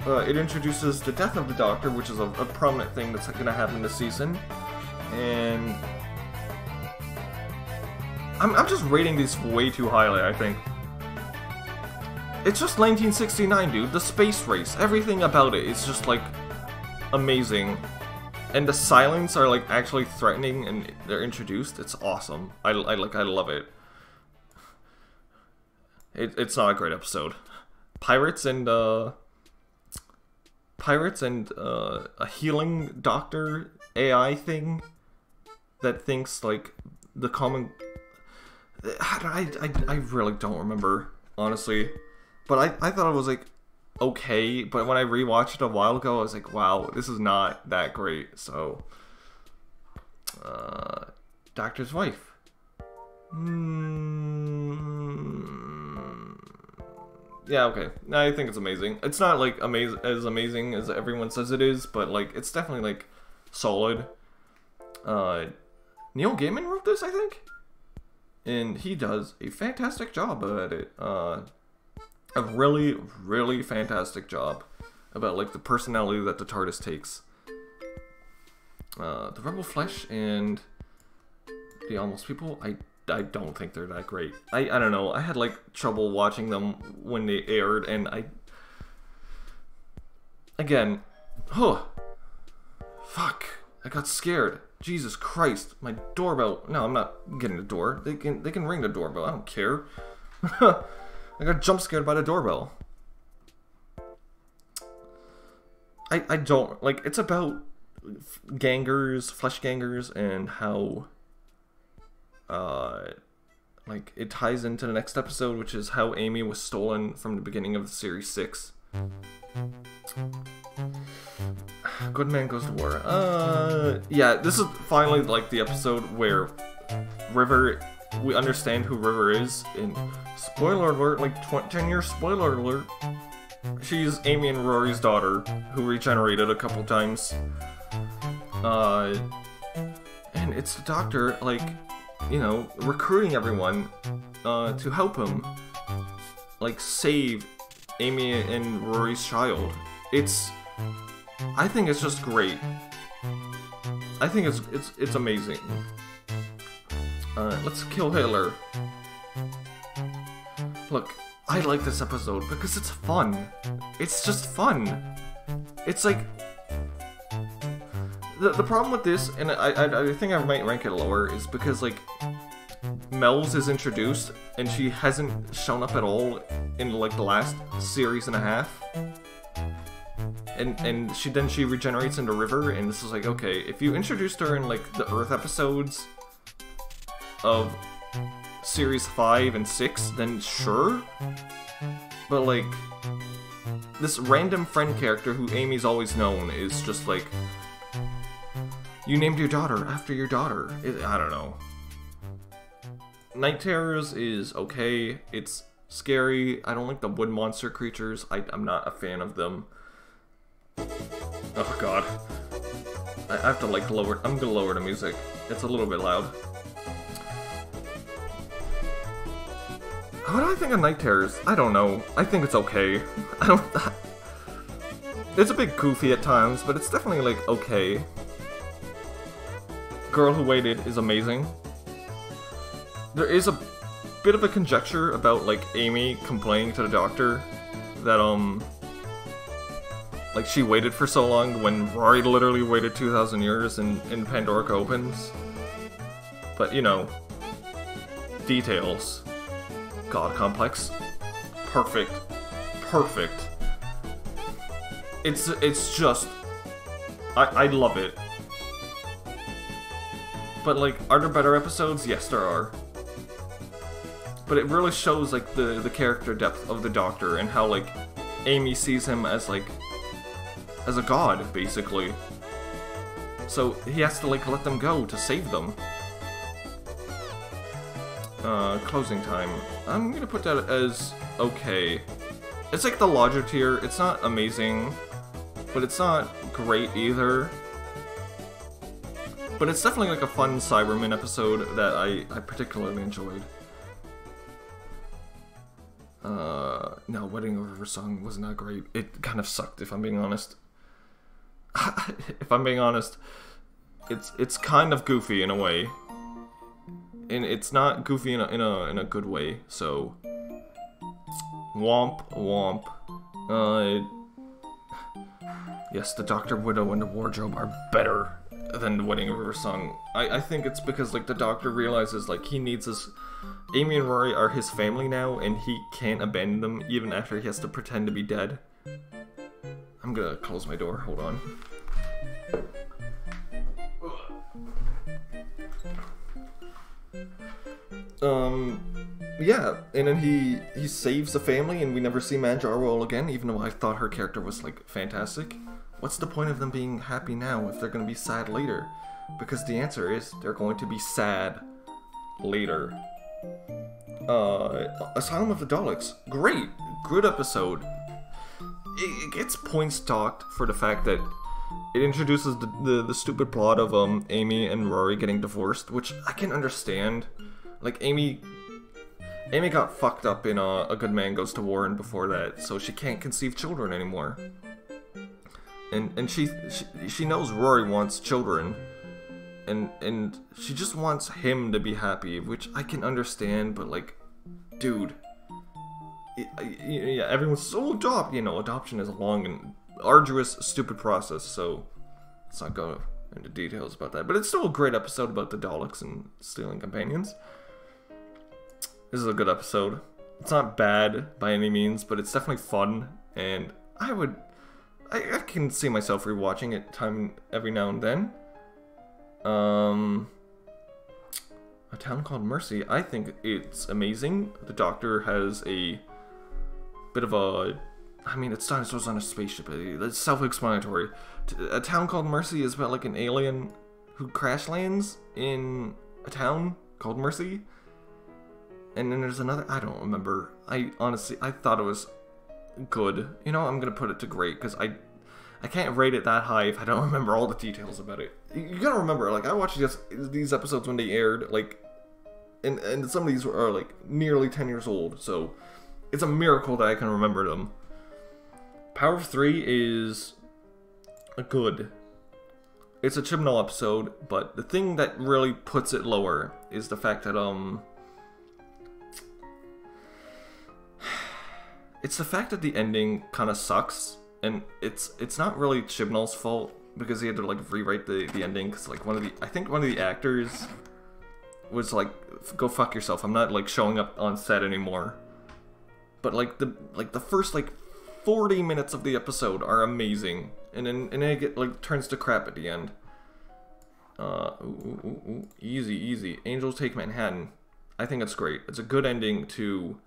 It introduces the death of the Doctor, which is a prominent thing that's gonna happen this season. And I'm just rating these way too highly, I think. It's just 1969, dude. The space race, everything about it is just like amazing. And the silence are like actually threatening, and they're introduced. It's awesome. I love it. It's not a great episode. Pirates and a healing doctor AI thing that thinks like the common. I really don't remember, honestly, but I thought it was like okay, but when I rewatched it a while ago, I was like, wow, this is not that great. So, Doctor's Wife. Yeah, okay. I think it's amazing. It's not like as amazing as everyone says it is, but like it's definitely like solid. Neil Gaiman wrote this, I think, and he does a fantastic job at it. A really, really fantastic job about like the personality that the TARDIS takes. The Rebel Flesh and the Almost People, I don't think they're that great. I don't know. I had like trouble watching them when they aired, and again, fuck, I got scared. Jesus Christ, my doorbell. No, I'm not getting the door. They can ring the doorbell. I don't care. I got jump scared by the doorbell. I don't like. It's about gangers, flesh gangers, and how like it ties into the next episode, which is how Amy was stolen from the beginning of the series 6. Good man goes to war. Yeah, this is finally like the episode where River we understand who River is. And spoiler alert, like 10-year spoiler alert, she's Amy and Rory's daughter, who regenerated a couple times. And it's the Doctor, like, you know, recruiting everyone to help him, like, save Amy and Rory's child. I think it's just great. I think it's amazing. Let's kill Hitler. Look, I like this episode because it's fun. It's just fun. It's like the problem with this, and I think I might rank it lower, is because like Mel's is introduced and she hasn't shown up at all in like the last series and a half. And she regenerates into River, and this is like, okay, if you introduced her in like the Earth episodes of series 5 and 6, then sure. But like this random friend character who Amy's always known is just like, you named your daughter after your daughter. I don't know. Night Terrors is okay. It's scary. I don't like the wood monster creatures. I'm not a fan of them. Oh god. I have to like lower... I'm gonna lower the music. It's a little bit loud. What do I think of Night Terrors? I don't know. I think it's okay. I don't... It's a bit goofy at times, but it's definitely like okay. Girl Who Waited is amazing. There is a bit of a conjecture about like Amy complaining to the Doctor that like she waited for so long when Rory literally waited 2,000 years and Pandorica opens. But you know, details. God complex. Perfect. Perfect. It's just I love it. But like, are there better episodes? Yes, there are. But it really shows like the character depth of the Doctor and how like Amy sees him as like as a god, basically. So he has to like let them go to save them. Closing time. I'm gonna put that as okay. It's like the Lodger tier. It's not amazing, but it's not great either. But it's definitely like a fun Cyberman episode that I particularly enjoyed. No, Wedding Over Song was not great. It kind of sucked, if I'm being honest. If I'm being honest, it's kind of goofy in a way, and it's not goofy in a good way. So, womp womp. Yes, the Doctor, Widow, and the Wardrobe are better than the Wedding Over Song. I think it's because like the Doctor realizes like he needs his... Amy and Rory are his family now, and he can't abandon them even after he has to pretend to be dead. I'm gonna close my door, hold on. Yeah, and then he saves the family, and we never see Manjaro again, even though I thought her character was like fantastic. What's the point of them being happy now if they're gonna be sad later? Because the answer is they're going to be sad later. Asylum of the Daleks, great, good episode. It gets points docked for the fact that it introduces the stupid plot of Amy and Rory getting divorced, which I can understand. Like Amy got fucked up in A Good Man Goes to War, and before that, so she can't conceive children anymore. And she knows Rory wants children, and she just wants him to be happy, which I can understand, but like, dude, yeah, everyone's so adoption is a long and arduous, stupid process, so let's not go into details about that. But it's still a great episode about the Daleks and stealing companions. This is a good episode. It's not bad by any means, but it's definitely fun, and I can see myself rewatching it every now and then. A Town Called Mercy, I think it's amazing. The Doctor has a bit of a... I mean, it's dinosaurs on a spaceship. It's self-explanatory. A Town Called Mercy is about like an alien who crash lands in a town called Mercy. And then there's another, I don't remember. I thought it was good. You know, I'm gonna put it to great, because I can't rate it that high if I don't remember all the details about it. You gotta remember, like, I watched these episodes when they aired, like, and some of these are, like, nearly 10 years old, so it's a miracle that I can remember them. Power of Three is good. It's a Chibnall episode, but the thing that really puts it lower is the fact that, it's the fact that the ending kind of sucks, and it's not really Chibnall's fault, because he had to, like, rewrite the ending, because, like, I think one of the actors was like, go fuck yourself, I'm not, like, showing up on set anymore. But, like, the first, like, 40 minutes of the episode are amazing, and then it get, like, turns to crap at the end. Easy. Angels Take Manhattan. I think it's great. It's a good ending to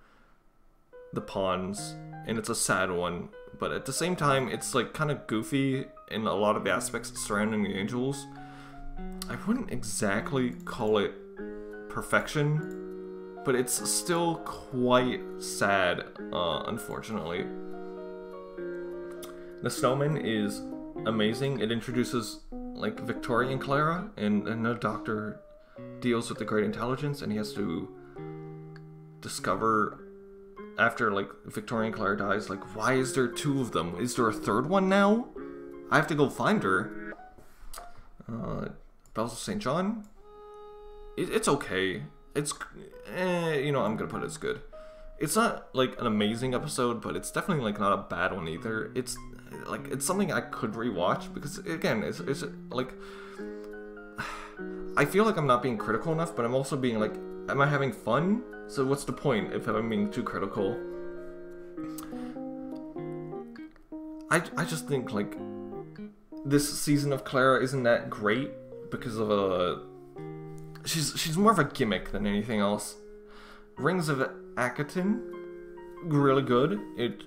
the Pawns, and it's a sad one, but at the same time, it's, like, kind of goofy in a lot of the aspects surrounding the Angels. I wouldn't exactly call it perfection, but it's still quite sad, unfortunately. The Snowman is amazing. It introduces, like, Victoria and Clara, and the Doctor deals with the Great Intelligence, and he has to discover, after, like, Victoria and Clara dies, like, why is there two of them? Is there a third one now? I have to go find her. Bells of St. John. It's okay. It's, you know, I'm gonna put it as good. It's not, like, an amazing episode, but it's definitely, like, not a bad one either. It's, like, it's something I could rewatch, because, again, it's like, I feel like I'm not being critical enough, but I'm also being, like, am I having fun? So what's the point if I'm being too critical? I just think, like, this season of Clara isn't that great because of she's more of a gimmick than anything else. Rings of Akaton, really good. It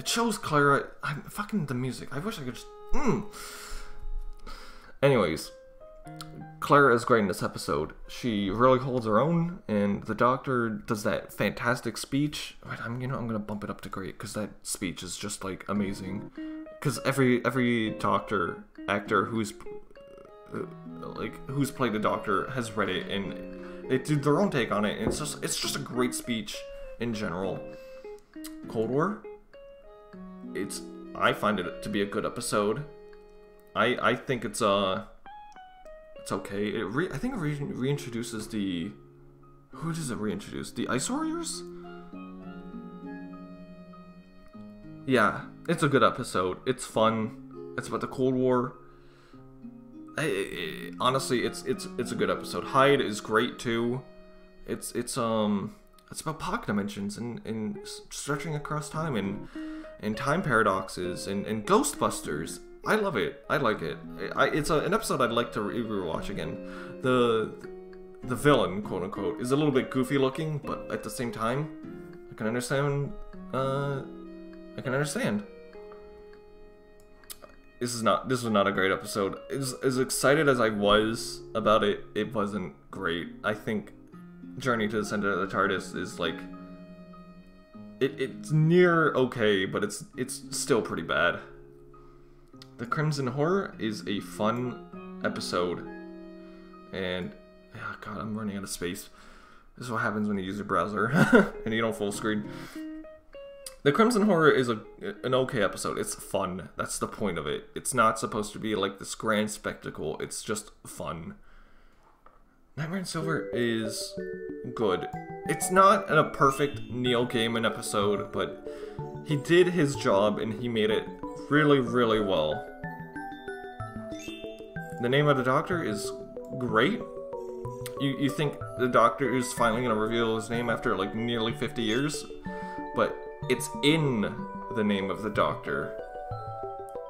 shows Clara. Fucking the music. I wish I could just. Anyways, Clara is great in this episode. She really holds her own, and the Doctor does that fantastic speech. Right, I'm gonna bump it up to great, because that speech is just, like, amazing. Because every Doctor actor who's played the Doctor has read it, and they do their own take on it. And it's just a great speech in general. Cold War. I find it to be a good episode. I think it's okay. I think it reintroduces the... Who does it reintroduce? The Ice Warriors? Yeah, it's a good episode. It's fun. It's about the Cold War. Honestly, it's a good episode. Hyde is great too. It's about pocket dimensions and stretching across time and time paradoxes and Ghostbusters. I love it. I like it. It's an episode I'd like to rewatch again. The villain, quote unquote, is a little bit goofy looking, but at the same time, I can understand. This was not a great episode. As excited as I was about it, it wasn't great. I think Journey to the Center of the TARDIS is, like, it's near okay, but it's still pretty bad. The Crimson Horror is a fun episode, and oh god, I'm running out of space. This is what happens when you use your browser and you don't full screen. The Crimson Horror is an okay episode. It's fun. That's the point of it. It's not supposed to be like this grand spectacle. It's just fun. Nightmare in Silver is good. It's not a perfect Neil Gaiman episode, but he did his job and he made it really, really well. The Name of the Doctor is great. You think the Doctor is finally going to reveal his name after, like, nearly 50 years? But it's in The Name of the Doctor.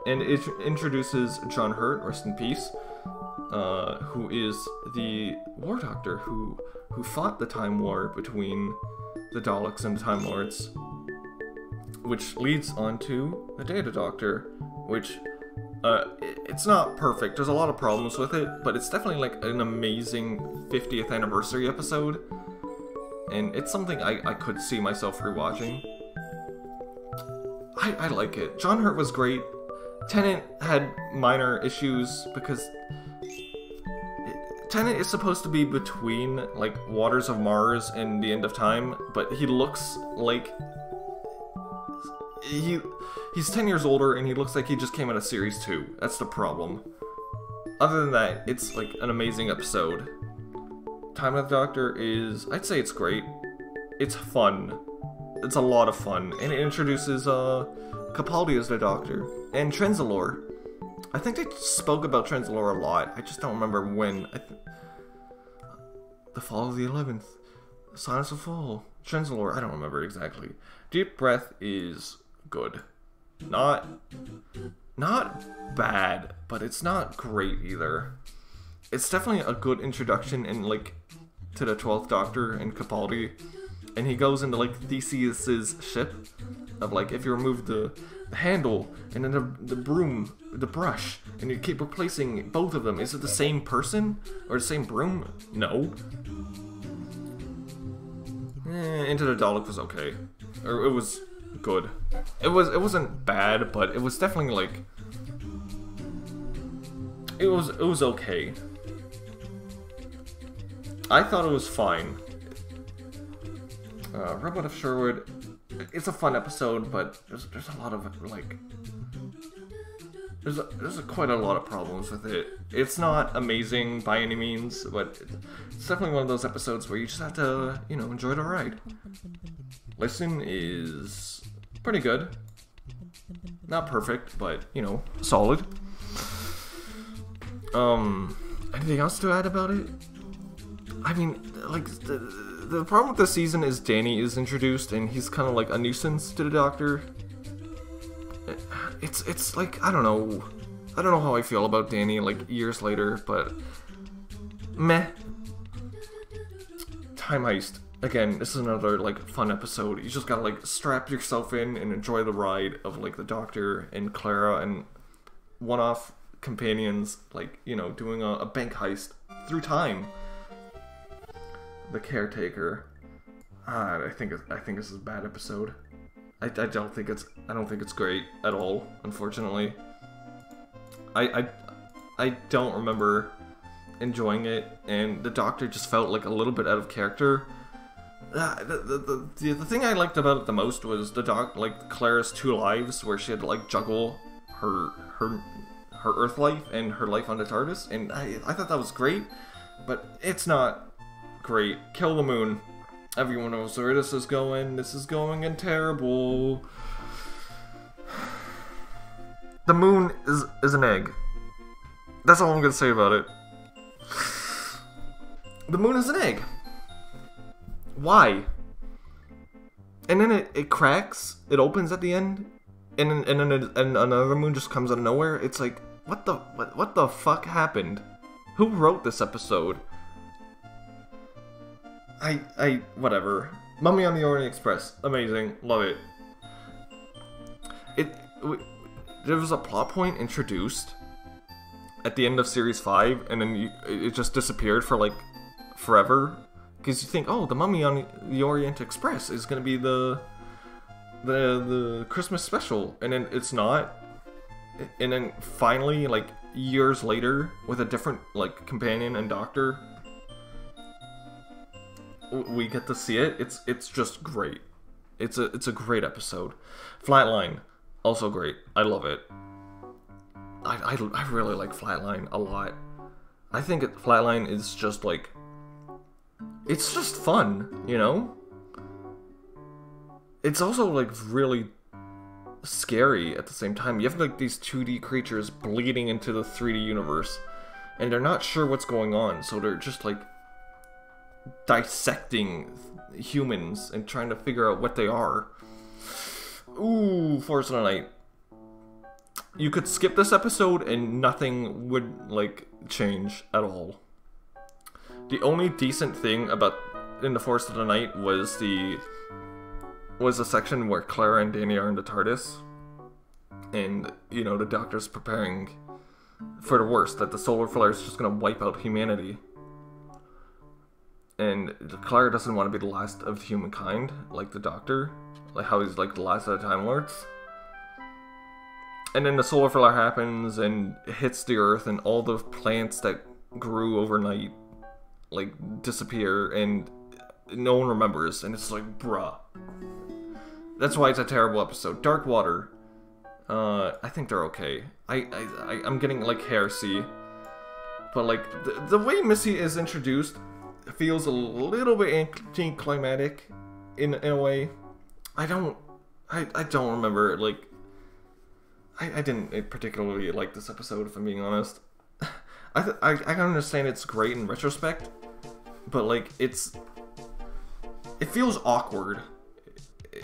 And it introduces John Hurt, rest in peace, who is the War Doctor who fought the Time War between the Daleks and the Time Lords, which leads on to the Data Doctor, which It's not perfect. There's a lot of problems with it, but it's definitely like an amazing 50th anniversary episode. And it's something I could see myself rewatching. I like it. John Hurt was great. Tennant had minor issues because Tennant is supposed to be between like Waters of Mars and The End of Time, but he looks like he's 10 years older and he looks like he just came out of series 2. That's the problem. Other than that, it's like an amazing episode. Time with the Doctor is, I'd say it's great. It's fun. It's a lot of fun. And it introduces Capaldi as the Doctor. And Trenzalore. I think they spoke about Trenzalore a lot. I just don't remember when. The Fall of the 11th. Silence of Fall. Trenzalore. I don't remember exactly. Deep Breath is good. Not bad, but it's not great either. It's definitely a good introduction in like to the 12th Doctor and Capaldi, and he goes into like Theseus's ship of like if you remove the handle and then the broom, the brush, and you keep replacing both of them, is it the same person or the same broom? No. Into the Dalek was okay, or it was good. It wasn't bad, but it was definitely like it was okay. I thought it was fine. Robot of Sherwood, it's a fun episode, but there's a lot of like there's quite a lot of problems with it. It's not amazing by any means, but it's definitely one of those episodes where you just have to, you know, enjoy the ride. Listen is pretty good. Not perfect, but, you know, solid. Anything else to add about it? I mean, like, the problem with this season is Danny is introduced, and he's kind of like a nuisance to the Doctor. It's like, I don't know how I feel about Danny, like, years later, but meh. Time Heist. Again, this is another, like, fun episode. You just gotta, like, strap yourself in and enjoy the ride of, like, the Doctor and Clara and one-off companions, like, you know, doing a bank heist through time. The Caretaker. I think this is a bad episode. I don't think it's great at all, unfortunately. I don't remember enjoying it, and the Doctor just felt like a little bit out of character. The thing I liked about it the most was like Clara's 2 lives, where she had to like juggle her Earth life and her life on the TARDIS, and I thought that was great, but it's not great. Kill the Moon. Everyone knows where this is going. This is going in terrible. The moon is an egg. That's all I'm gonna say about it. The moon is an egg. Why? And then it cracks. It opens at the end, and then another moon just comes out of nowhere. It's like, what the fuck happened? Who wrote this episode? Whatever. Mummy on the Orient Express. Amazing. Love it. There was a plot point introduced at the end of Series 5, and then it just disappeared for, like, forever. Because you think, oh, the Mummy on the Orient Express is going to be the Christmas special. And then it's not. And then finally, like, years later, with a different, like, companion and Doctor, we get to see it. It's just great. It's a great episode. Flatline, also great. I love it. I really like Flatline a lot. I think Flatline is just like, it's just fun, you know? It's also like really scary at the same time. You have like these 2D creatures bleeding into the 3D universe, and they're not sure what's going on, so they're just like dissecting humans and trying to figure out what they are. Ooh, Force of the Night. You could skip this episode and nothing would like change at all. The only decent thing about in the Force of the Night was the section where Clara and Danny are in the TARDIS. And, you know, the Doctor's preparing for the worst, that the solar flare is just gonna wipe out humanity. And Clara doesn't want to be the last of humankind, like the Doctor. Like how he's like the last of the Time Lords. And then the solar flare happens and it hits the Earth, and all the plants that grew overnight like disappear, and no one remembers, and it's like, bruh. That's why it's a terrible episode. Dark Water, I think they're okay. I'm getting like heresy, but like the way Missy is introduced feels a little bit anticlimactic in a way. I don't remember, like, I didn't particularly like this episode, if I'm being honest. I can understand it's great in retrospect, but like it feels awkward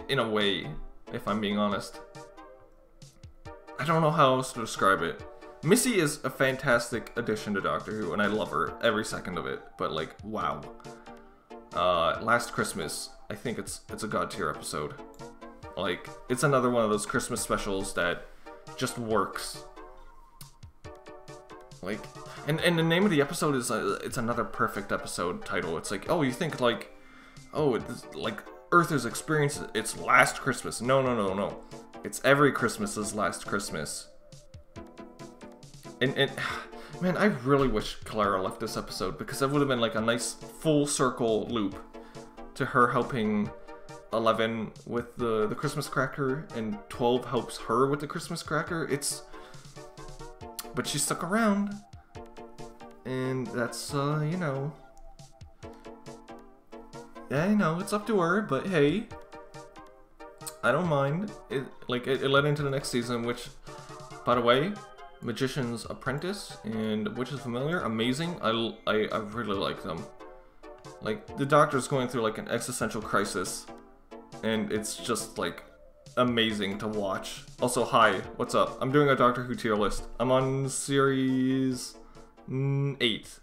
in a way, if I'm being honest. I don't know how else to describe it. Missy is a fantastic addition to Doctor Who, and I love her every second of it, but like, wow. Last Christmas, I think it's a god tier episode. Like, it's another one of those Christmas specials that just works. Like, and the name of the episode is it's another perfect episode title. It's like, oh, you think like, oh, it's like Earth is experiencing its last Christmas. No. It's every Christmas's last Christmas. And man, I really wish Clara left this episode, because that would have been like a nice full circle loop to her helping 11 with the Christmas cracker, and 12 helps her with the Christmas cracker. But she stuck around, and that's, you know, yeah, I know, it's up to her, but hey, I don't mind. It led into the next season, which, by the way, Magician's Apprentice and Witches Familiar, amazing. I really like them. Like, the Doctor's going through like an existential crisis, and it's just like amazing to watch. Also, hi, what's up? I'm doing a Doctor Who tier list. I'm on series 8.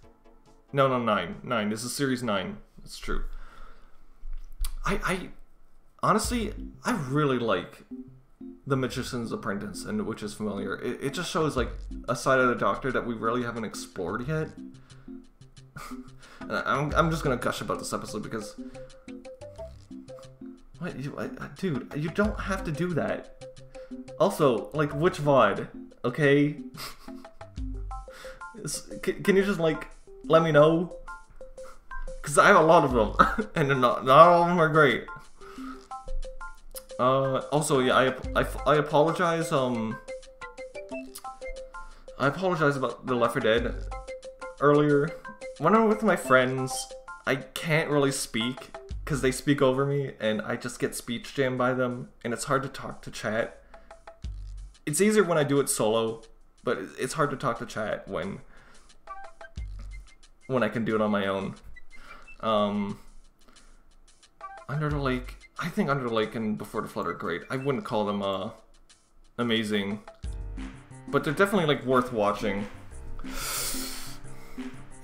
No, 9. 9. This is series 9. It's true. I honestly, I really like The Magician's Apprentice and Witches Familiar. It just shows like a side of the Doctor that we really haven't explored yet. I'm just gonna gush about this episode because, dude, you don't have to do that. Also, like, which VOD, okay? Can you just like let me know? Cause I have a lot of them, and not all of them are great. Also, yeah, I apologize. I apologize about the Left 4 Dead earlier. When I'm with my friends, I can't really speak because they speak over me, and I just get speech jammed by them, and it's hard to talk to chat. It's easier when I do it solo, but it's hard to talk to chat when I can do it on my own. Under the Lake, I think Under the Lake and Before the Flood are great. I wouldn't call them amazing, but they're definitely like worth watching.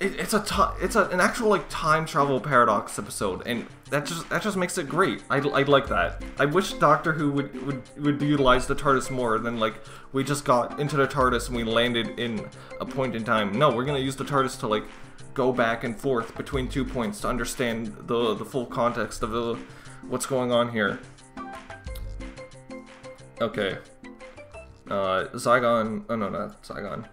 It's an actual like time travel paradox episode, and that just makes it great. I like that. I wish Doctor Who would utilize the TARDIS more than like we just got into the TARDIS and we landed in a point in time. No, we're gonna use the TARDIS to like go back and forth between 2 points to understand the full context of what's going on here. Okay. Zygon. Oh no, not Zygon.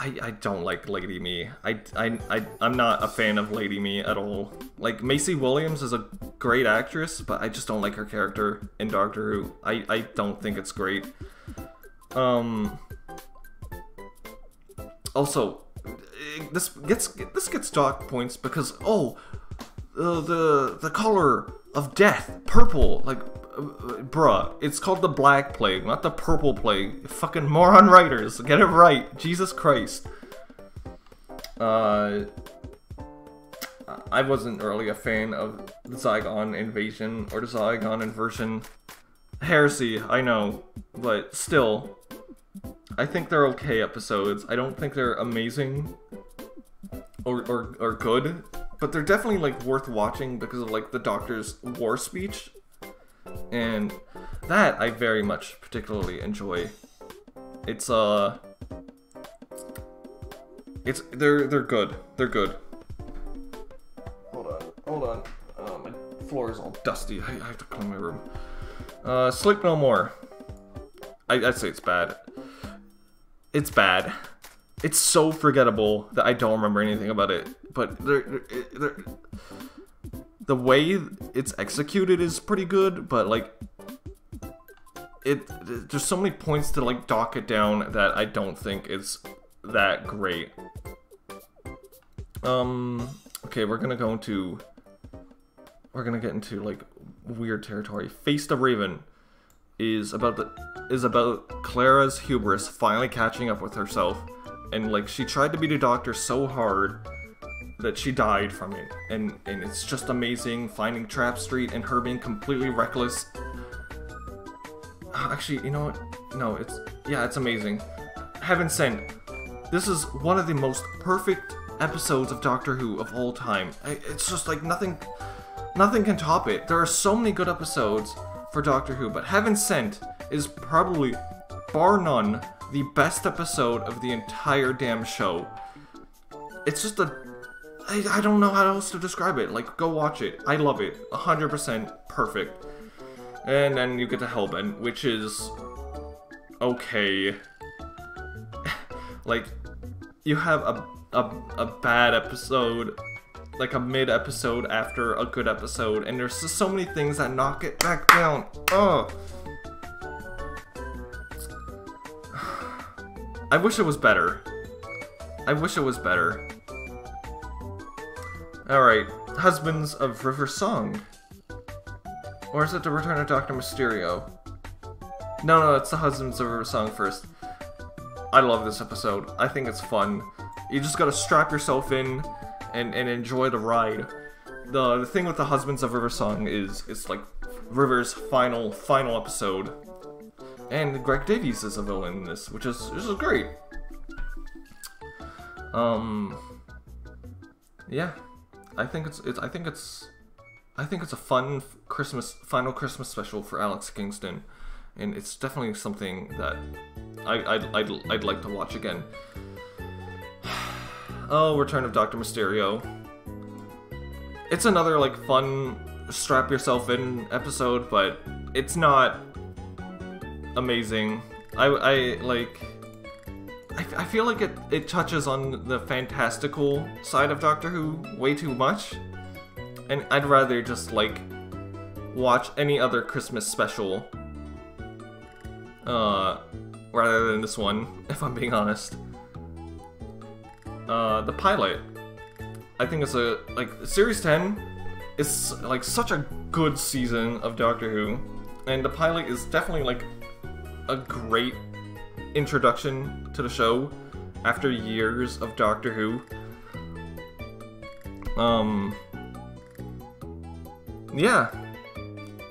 I don't like Lady Me. I'm not a fan of Lady Me at all. Like, Maisie Williams is a great actress, but I just don't like her character in Doctor Who. I don't think it's great. Also, this gets dock points because the color of death, purple, like, bruh, it's called the Black Plague, not the Purple Plague. Fucking moron writers, get it right. Jesus Christ. I wasn't really a fan of the Zygon invasion or the Zygon inversion. Heresy, I know, but still, I think they're okay episodes. I don't think they're amazing or good, but they're definitely like worth watching because of like the Doctor's war speech. And that I very much particularly enjoy. They're good. They're good. Hold on. My floor is all dusty. I have to clean my room. Sleep No More. I'd say it's bad. It's bad. It's so forgettable that I don't remember anything about it. But the way it's executed is pretty good, but like there's so many points to like dock it down that I don't think it's that great. Okay, we're gonna get into like weird territory. Face the Raven is about Clara's hubris finally catching up with herself, and like she tried to be the Doctor so hard that she died from it, and it's just amazing finding Trap Street and her being completely reckless. Actually, you know what? No, it's amazing. Heaven Sent. This is one of the most perfect episodes of Doctor Who of all time. It's just like nothing can top it. There are so many good episodes for Doctor Who, but Heaven Sent is probably, bar none, the best episode of the entire damn show. It's just I don't know how else to describe it. Like, go watch it. I love it. 100% perfect. And then you get to Hellbent, which is okay. Like, you have a bad episode, like a mid-episode after a good episode, and there's just so many things that knock it back down. Ugh. I wish it was better. I wish it was better. Alright, Husbands of River Song. Or is it The Return of Dr. Mysterio? No, it's the Husbands of River Song first. I love this episode. I think it's fun. You just gotta strap yourself in and enjoy the ride. The thing with the Husbands of River Song is it's like River's final episode. And Greg Davies is a villain in this, which is great. Yeah. I think it's a fun final Christmas special for Alex Kingston, and it's definitely something that I'd like to watch again. Oh, Return of Dr. Mysterio. It's another like fun strap yourself in episode, but it's not amazing. I feel like it touches on the fantastical side of Doctor Who way too much. And I'd rather just, like, watch any other Christmas special, rather than this one, if I'm being honest. The pilot. I think it's Series 10 is, like, such a good season of Doctor Who. And the pilot is definitely, like, a great introduction to the show after years of Doctor Who. Yeah.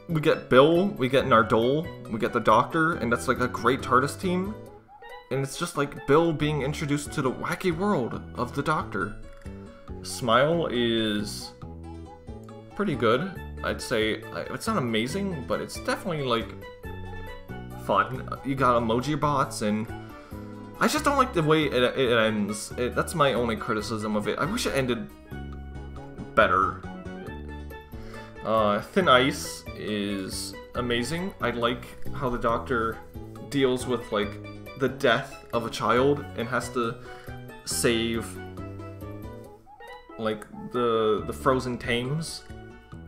We get Bill, we get Nardole, we get the Doctor, and that's like a great TARDIS team. And it's just like Bill being introduced to the wacky world of the Doctor. Smile is pretty good. I'd say it's not amazing, but it's definitely like fun. You got emoji bots, and I just don't like the way it ends. That's my only criticism of it. I wish it ended better. Thin Ice is amazing. I like how the Doctor deals with like the death of a child and has to save like the frozen Thames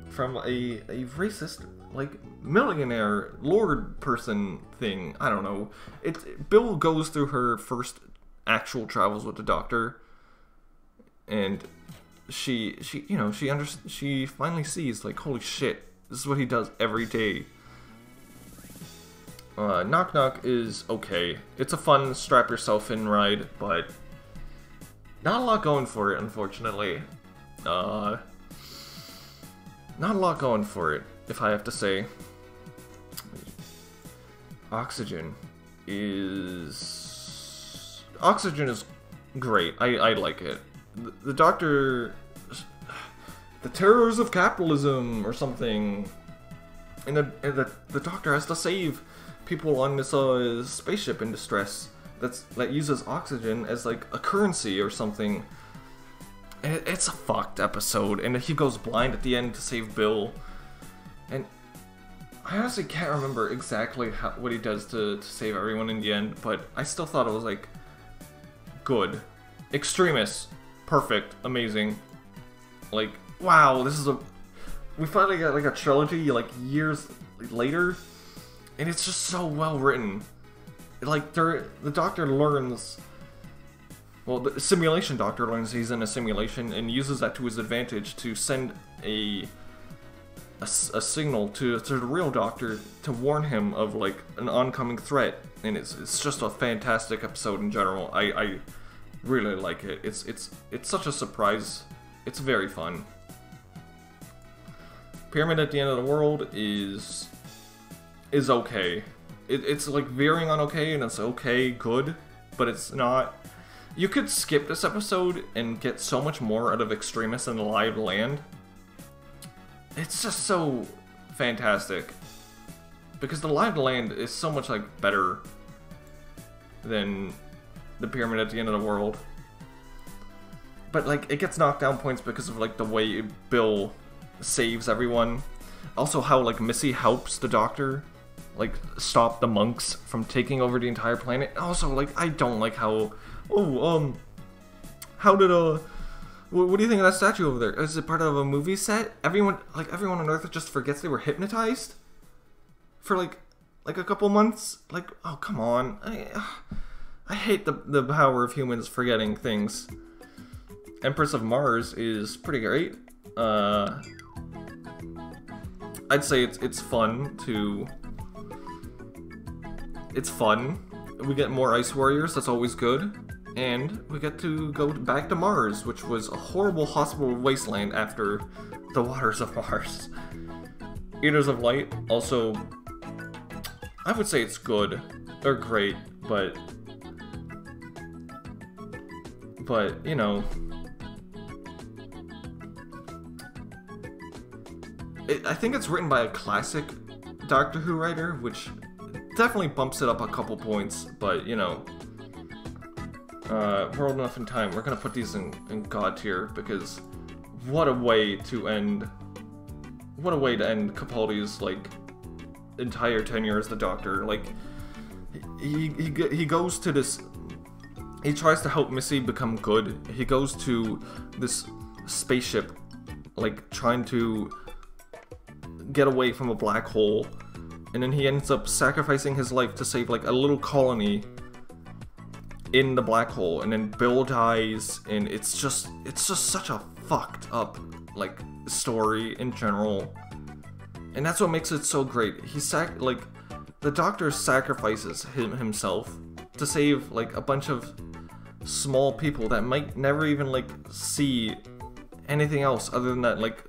from a racist like millionaire lord person thing. I don't know. Bill goes through her first actual travels with the Doctor, and she finally sees like, holy shit, this is what he does every day. Knock Knock is okay. It's a fun strap yourself in ride, but not a lot going for it, unfortunately. Not a lot going for it, if I have to say. Oxygen is great. I like it. The Doctor, the terrors of capitalism or something. the Doctor has to save people on this spaceship in distress that uses oxygen as like a currency or something. And it's a fucked episode, and he goes blind at the end to save Bill. And I honestly can't remember exactly what he does to save everyone in the end, but I still thought it was like good. Extremis, perfect, amazing. Like, wow, we finally got like a trilogy like years later, and it's just so well written. Like, the Doctor learns, well, the simulation Doctor learns he's in a simulation and uses that to his advantage to send a signal to the real Doctor to warn him of like an oncoming threat, and it's just a fantastic episode in general. I really like it. It's such a surprise. It's very fun. Pyramid at the End of the World is okay. It's like veering on okay, and it's okay, good, but it's not. You could skip this episode and get so much more out of Extremis and the Live Land. It's just so fantastic. Because the Live Land is so much like better than the Pyramid at the End of the World. But like it gets knocked down points because of like the way Bill saves everyone. Also how like Missy helps the Doctor like stop the monks from taking over the entire planet. Also, like, I don't like how how did what do you think of that statue over there? Is it part of a movie set? Everyone on Earth just forgets they were hypnotized for like a couple months. Like, oh, come on. I hate the power of humans forgetting things. Empress of Mars is pretty great. I'd say it's fun to. It's fun. We get more Ice Warriors, that's always good. And we get to go back to Mars, which was a horrible hospital wasteland after the waters of Mars. Eaters of Light, also, I would say it's good. They're great, but you know, I think it's written by a classic Doctor Who writer, which definitely bumps it up a couple points, but you know, we're old enough in time. We're gonna put these in God tier, because what a way to end Capaldi's like entire tenure as the Doctor. Like he goes to this. He tries to help Missy become good. He goes to this spaceship, like trying to get away from a black hole. And then he ends up sacrificing his life to save like a little colony in the black hole, and then Bill dies, and it's just such a fucked up like story in general, and that's what makes it so great. The Doctor sacrifices himself to save like a bunch of small people that might never even like see anything else other than that like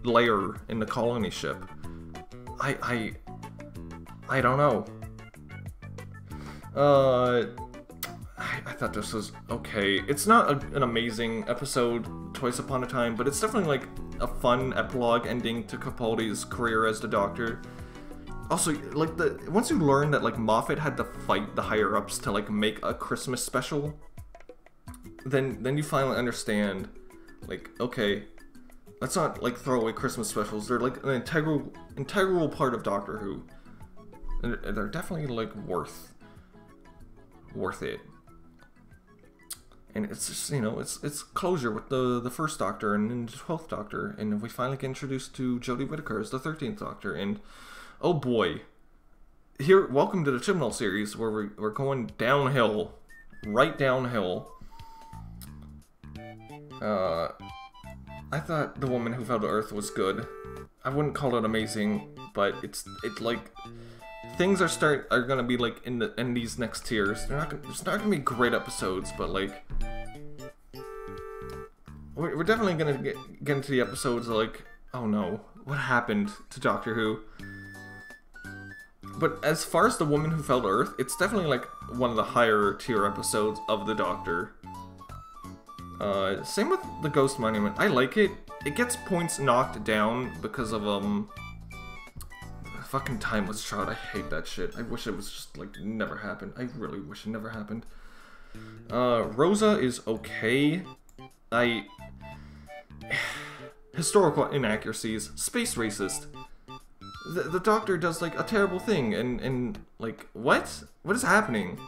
layer in the colony ship. I don't know. I thought this was okay. It's not an amazing episode, Twice Upon a Time, but it's definitely like a fun epilogue ending to Capaldi's career as the Doctor. Also, like once you learn that like Moffat had to fight the higher ups to like make a Christmas special, then you finally understand, like, okay, let's not like throw away Christmas specials. They're like an integral part of Doctor Who. And they're definitely like worth it. And it's just, you know, it's closure with the first Doctor and then the 12th Doctor, and we finally get introduced to Jodie Whittaker as the 13th Doctor, and oh boy, welcome to the Chibnall series, where we're going downhill, right downhill. I thought The Woman Who Fell to Earth was good. I wouldn't call it amazing, but it's like things are gonna be like in these next tiers. It's not gonna be great episodes, but like we're definitely gonna get into the episodes like, oh no, what happened to Doctor Who? But as far as The Woman Who Fell to Earth, it's definitely like one of the higher tier episodes of the Doctor. Same with The Ghost Monument. I like it. It gets points knocked down because of fucking timeless shroud. I hate that shit. I wish it was just, like, never happened. I really wish it never happened. Rosa is okay. Historical inaccuracies. Space racist. The Doctor does, like, a terrible thing, and like, what? What is happening?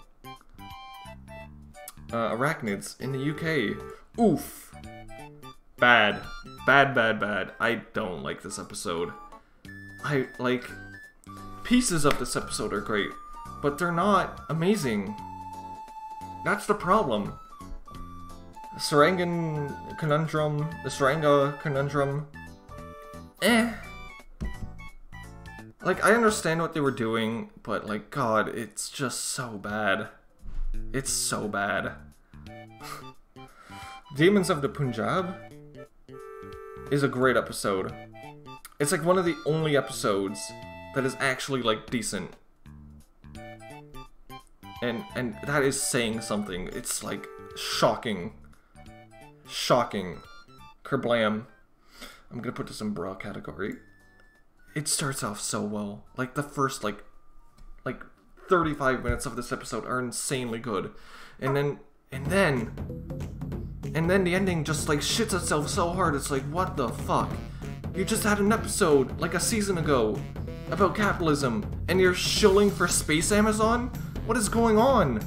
Arachnids in the UK. Oof. Bad. Bad, bad, bad. I don't like this episode. Pieces of this episode are great, but they're not amazing. That's the problem. The Saranga conundrum. Like, I understand what they were doing, but, like, God, it's just so bad. It's so bad. Demons of the Punjab is a great episode. It's, like, one of the only episodes that is actually, like, decent. And that is saying something. It's, like, shocking. Shocking. Kerblam. I'm gonna put this in bra category. It starts off so well. Like, the first, like 35 minutes of this episode are insanely good. And then the ending just, like, shits itself so hard. It's like, what the fuck? You just had an episode, like, a season ago, about capitalism, and you're shilling for Space Amazon? What is going on?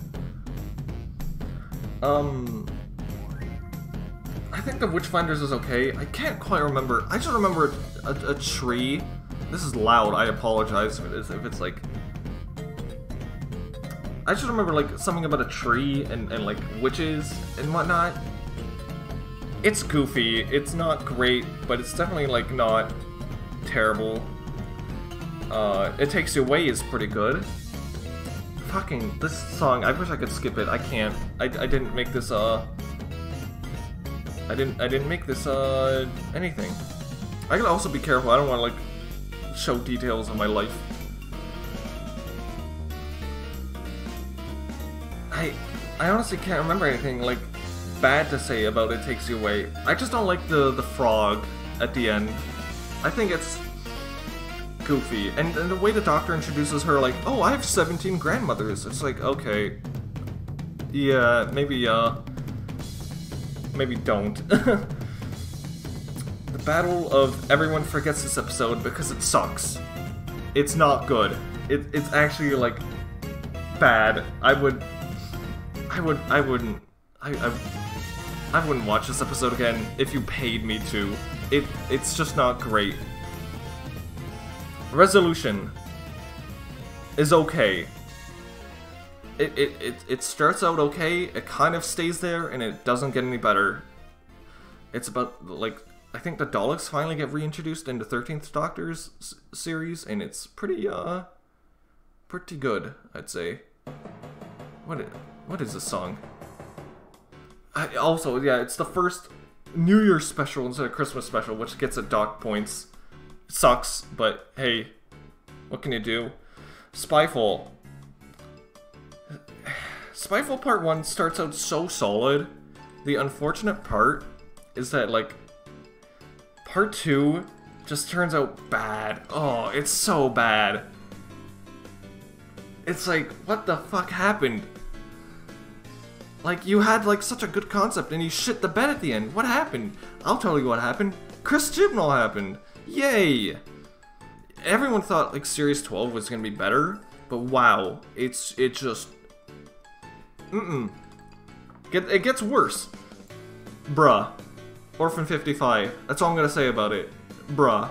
I think the Witchfinders is okay. I can't quite remember. I just remember a tree. This is loud. I apologize if it's like... I just remember, like, something about a tree and like, witches and whatnot. It's goofy. It's not great, but it's definitely, like, not terrible. It Takes You Away is pretty good. Fucking, this song, I wish I could skip it. I can't. I didn't make this, I didn't make this, anything. I gotta also be careful. I don't want to, like, show details of my life. I honestly can't remember anything, like, bad to say about It Takes You Away. I just don't like the frog at the end. I think it's goofy. And the way the Doctor introduces her, like, oh, I have 17 grandmothers. It's like, okay. Yeah, maybe don't. The Battle of Everyone Forgets this episode because it sucks. It's not good. It's actually, like, bad. I wouldn't watch this episode again if you paid me to. It's just not great. Resolution is okay. It starts out okay, it kind of stays there, and it doesn't get any better. It's about, like, I think the Daleks finally get reintroduced in the 13th Doctor's series, and it's pretty good, I'd say. What is this song? Also, yeah, it's the first New Year's special instead of Christmas special, which gets at dock points. Sucks, but hey, what can you do? Spyfall. Spyfall Part 1 starts out so solid. The unfortunate part is that, like, Part 2 just turns out bad. Oh, it's so bad. It's like, what the fuck happened? Like, you had, like, such a good concept and you shit the bed at the end. What happened? I'll tell you what happened. Chris Chibnall happened. Yay! Everyone thought, like, Series 12 was gonna be better, but wow, it just... It gets worse. Bruh. Orphan 55. That's all I'm gonna say about it. Bruh.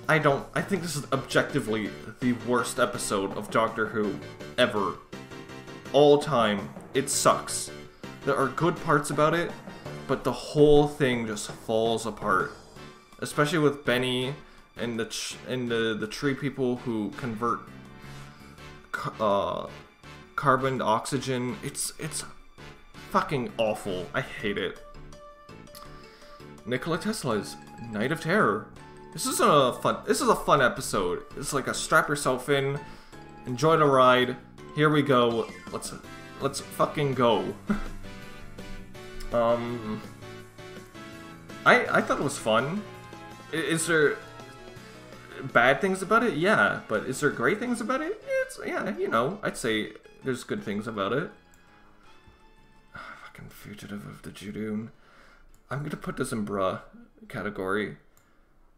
I think this is objectively the worst episode of Doctor Who ever. All time. It sucks. There are good parts about it, but the whole thing just falls apart. Especially with Benny and the tree people who convert carbon to oxygen. It's fucking awful. I hate it. Nikola Tesla's Night of Terror. This is a fun episode. It's like a strap yourself in, enjoy the ride. Here we go. Let's fucking go. I thought it was fun. Is there bad things about it? Yeah, but is there great things about it? Yeah, you know, I'd say there's good things about it. Fucking Fugitive of the Judoon. I'm gonna put this in bruh category,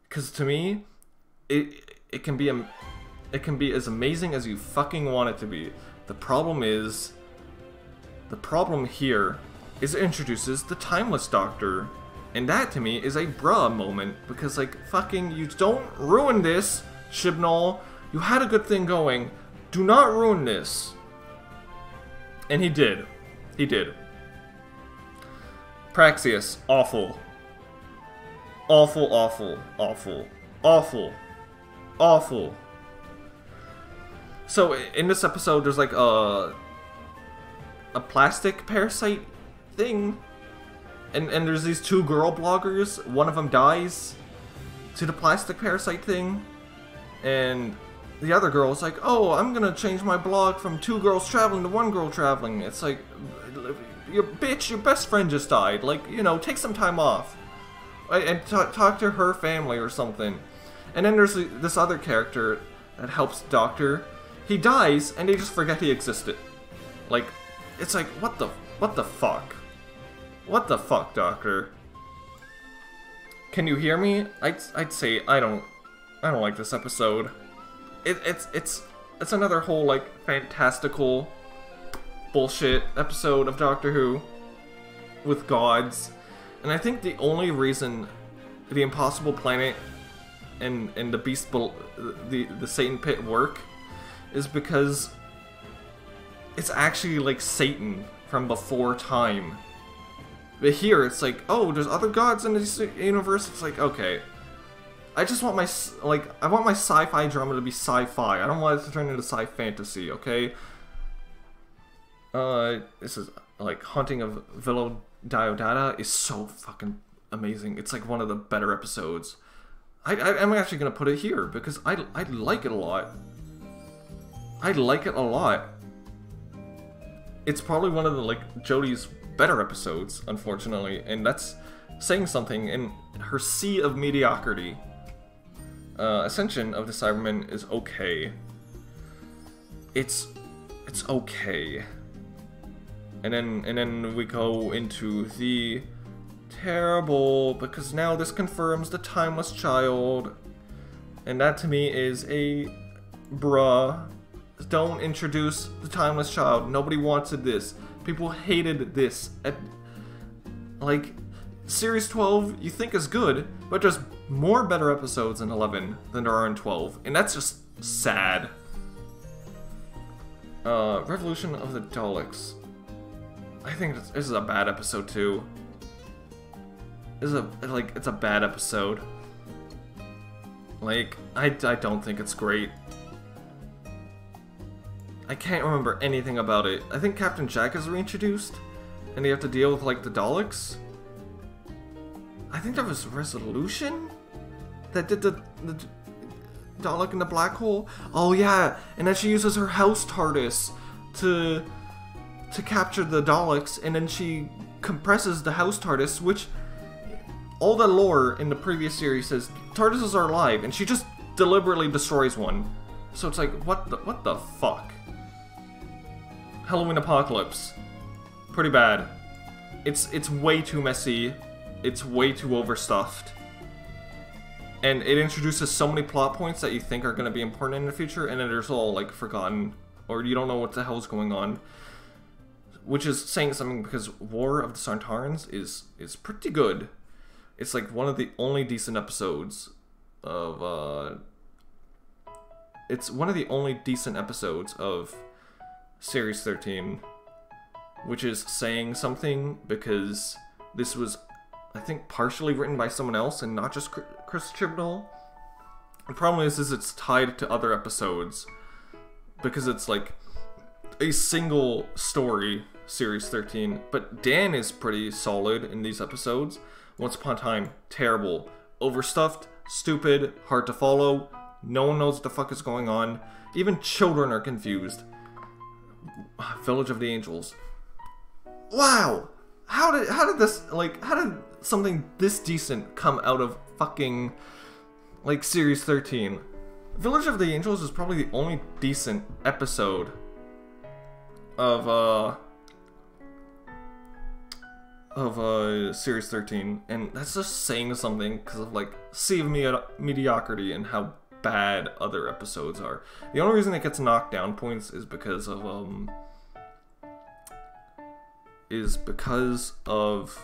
because to me, it can be as amazing as you fucking want it to be. The problem here is it introduces the Timeless Doctor. And that, to me, is a bruh moment, because, like, fucking, you don't ruin this, Chibnall. You had a good thing going. Do not ruin this. And he did. He did. Praxius, awful. Awful, awful, awful, awful, awful. So, in this episode, there's, like, a plastic parasite thing. And there's these two girl bloggers. One of them dies to the plastic parasite thing. And the other girl is like, oh, I'm gonna change my blog from 2 girls traveling to 1 girl traveling. It's like, your best friend just died. Like, you know, take some time off. And talk to her family or something. And then there's this other character that helps the Doctor. He dies, and they just forget he existed. Like, it's like, what the fuck? What the fuck, Doctor? Can you hear me? I'd say I don't like this episode. It's another whole, like, fantastical bullshit episode of Doctor Who with gods. And I think the only reason the Impossible Planet and the Beast the Satan Pit work is because it's actually like Satan from before time. But here, it's like, oh, there's other gods in this universe. It's like, okay, I just want my sci-fi drama to be sci-fi. I don't want it to turn into sci-fantasy. Okay. This is like Haunting of Villa Diodata is so fucking amazing. It's like one of the better episodes. I'm actually gonna put it here because I like it a lot. I like it a lot. It's probably one of the, like, Jodie's better episodes, unfortunately, and that's saying something. In her Sea of Mediocrity, Ascension of the Cybermen is okay. It's okay. And then we go into the terrible, because now this confirms the Timeless Child, and that to me is a bruh. Don't introduce the Timeless Child. Nobody wanted this. People hated this. Like, Series 12 you think is good, but there's more better episodes in 11 than there are in 12. And that's just sad. Revolution of the Daleks. I think this is a bad episode too. It's a bad episode. Like, I don't think it's great. I can't remember anything about it. I think Captain Jack is reintroduced, and they have to deal with, like, the Daleks. I think that was Resolution that did the Dalek in the black hole. Oh yeah, and then she uses her house TARDIS to capture the Daleks, and then she compresses the house TARDIS, which all the lore in the previous series says TARDISes are alive, and she just deliberately destroys one. So it's like, what the fuck? Halloween Apocalypse. Pretty bad. It's way too messy. It's way too overstuffed. And it introduces so many plot points that you think are going to be important in the future, and then there's all, like, forgotten. Or you don't know what the hell's going on. Which is saying something, because War of the Sartarans is pretty good. It's, like, one of the only decent episodes of, It's one of the only decent episodes of Series 13, which is saying something, because this was, I think, partially written by someone else and not just Chris Chibnall. The problem is it's tied to other episodes, because it's like a single story, Series 13, but Dan is pretty solid in these episodes. Once Upon a Time, terrible. Overstuffed, stupid, hard to follow, no one knows what the fuck is going on. Even children are confused. Village of the Angels. Wow! how did this, like, how did something this decent come out of fucking, like, Series 13? Village of the Angels is probably the only decent episode of Series 13, and that's just saying something because of, like, Sea of Mediocrity and how bad other episodes are. The only reason it gets knocked down points is because of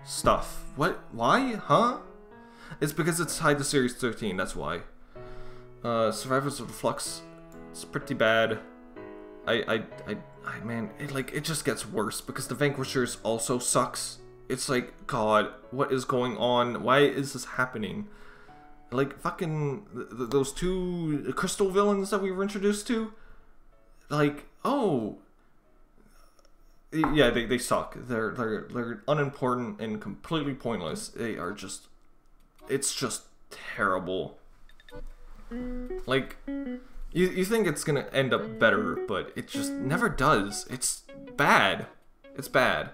stuff. What? Why? Huh? It's because it's tied to Series 13, that's why. Survivors of the Flux, it's pretty bad. Man, it just gets worse because the Vanquishers also sucks. It's like, God, what is going on? Why is this happening? Like, fucking, those two crystal villains that we were introduced to? Like, oh. Yeah, they suck. They're unimportant and completely pointless. They are just, it's just terrible. Like, you think it's gonna end up better, but it just never does. It's bad. It's bad.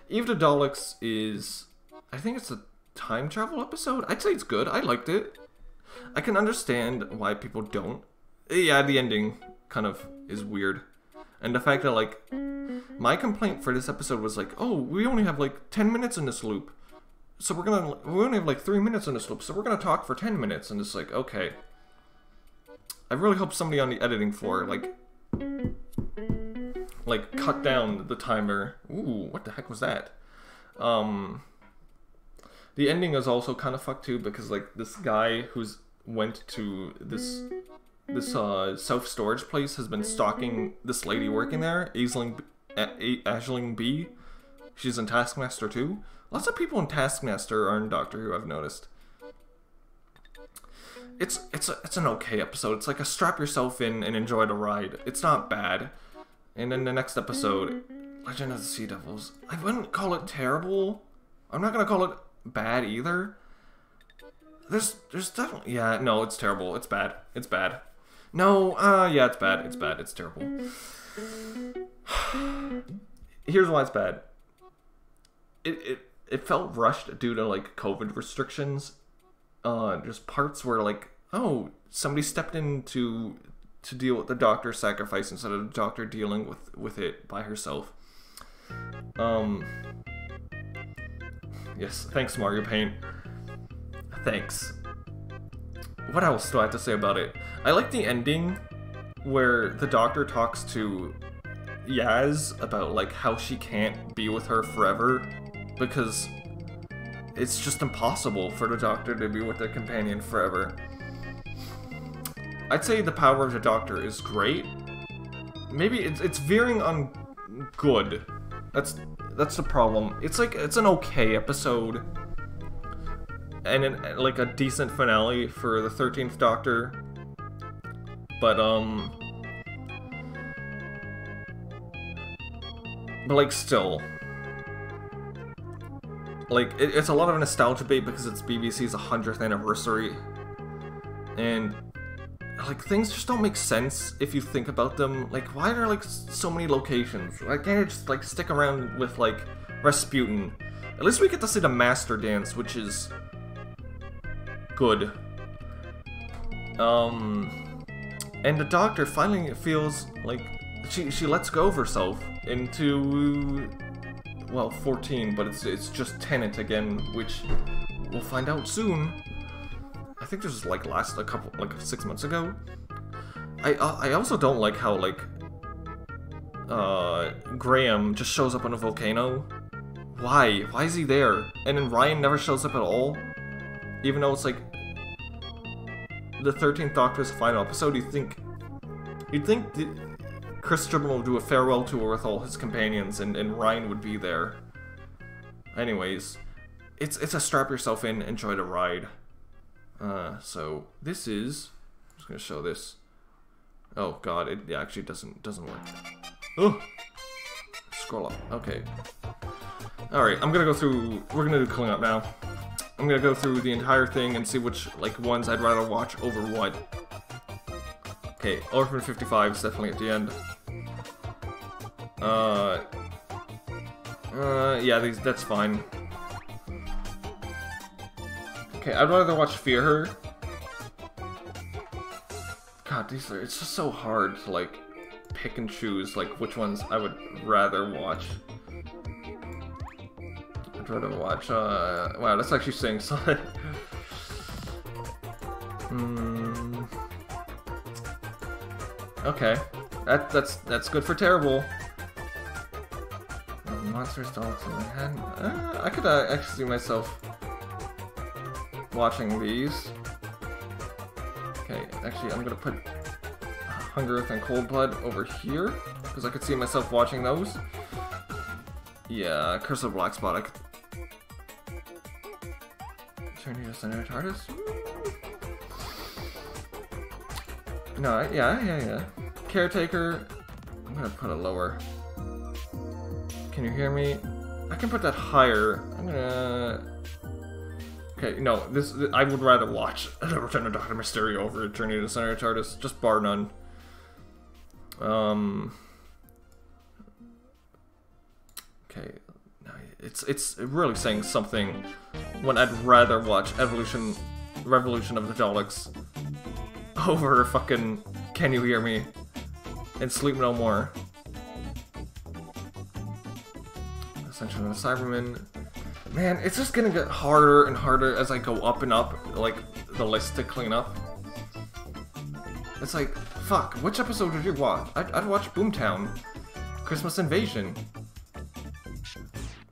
Eve the Daleks is, I think it's a time travel episode. I'd say it's good. I liked it. I can understand why people don't. Yeah, the ending kind of is weird. And the fact that, like, my complaint for this episode was like, oh, we only have like 10 minutes in this loop. So we only have like 3 minutes in this loop, so we're gonna talk for 10 minutes. And it's like, okay. I really hope somebody on the editing floor, like cut down the timer. Ooh, what the heck was that? The ending is also kind of fucked too, because like this guy who's went to this self-storage place has been stalking this lady working there, Aisling B. She's in Taskmaster too. Lots of people in Taskmaster are in Doctor Who, I've noticed. It's an okay episode. It's like a strap yourself in and enjoy the ride. It's not bad. And then the next episode, Legend of the Sea Devils. I wouldn't call it terrible. I'm not gonna call it bad either. There's definitely, yeah, no, it's terrible. It's bad. It's bad. No, yeah, it's bad. It's bad. It's terrible. Here's why it's bad. It felt rushed due to like COVID restrictions. Just parts where like, oh, somebody stepped in to deal with the Doctor's sacrifice instead of the Doctor dealing with it by herself. Yes, thanks Mario Paint. Thanks. What else do I have to say about it? I like the ending where the Doctor talks to Yaz about like how she can't be with her forever because it's just impossible for the Doctor to be with their companion forever. I'd say the power of the Doctor is great. Maybe it's veering on good. That's the problem. It's like, it's an okay episode. And like a decent finale for the 13th Doctor. But like still. Like, it's a lot of nostalgia bait because it's BBC's 100th anniversary. And, like, things just don't make sense if you think about them. Like, why are there, like, so many locations? Why can't you just, like, stick around with, like, Rasputin? At least we get to see the Master Dance, which is good. And the Doctor finally feels like she lets go of herself into, well, 14, but it's just Tenet again, which we'll find out soon. I think this was like last 6 months ago. I also don't like how like Graham just shows up on a volcano. Why is he there? And then Ryan never shows up at all, even though it's like the 13th Doctor's final episode. You'd think Chris Chibnall would do a farewell tour with all his companions, and Ryan would be there. Anyways, it's a strap yourself in, enjoy the ride. So this is, I'm just gonna show this. Oh god, it actually doesn't work. Oh, scroll up. Okay. All right, I'm gonna go through. We're gonna do cleanup now. I'm gonna go through the entire thing and see which like ones I'd rather watch over what. Okay, Orphan 55 is definitely at the end. Yeah, that's fine. Okay, I'd rather watch Fear Her. God, it's just so hard to, like, pick and choose, like, which ones I would rather watch. I'd rather watch, wow, that's actually saying something. Okay, that's good for terrible. Monsters, dogs, in my head. I could actually see myself watching these. Okay, actually, I'm gonna put Hunger, Earth, and Cold Blood over here because I could see myself watching those. Yeah, Curse of Black Spot. I could turn you to Senator TARDIS. No, yeah. Caretaker. I'm gonna put it lower. Can you hear me? I can put that higher. I'm gonna. Okay, no, I would rather watch Return of Dr. Mysterio over Journey to Senator TARDIS, just bar none. Okay, it's really saying something when I'd rather watch Revolution of the Daleks over fucking Can You Hear Me and Sleep No More. Ascension of the Cybermen. Man, it's just gonna get harder and harder as I go up and up, like, the list to clean up. It's like, fuck, which episode did you watch? I'd watch Boomtown. Christmas Invasion.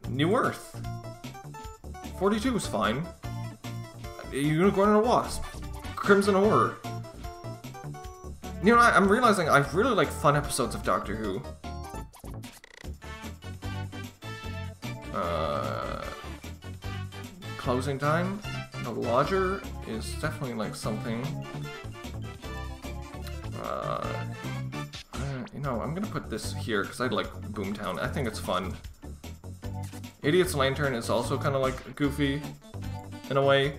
New Earth. 42 is fine. Unicorn and a Wasp. Crimson Horror. You know, I'm realizing I really like fun episodes of Doctor Who. Closing Time. The Lodger is definitely like something. You know, I'm gonna put this here because I like Boomtown. I think it's fun. Idiot's Lantern is also kind of like goofy in a way.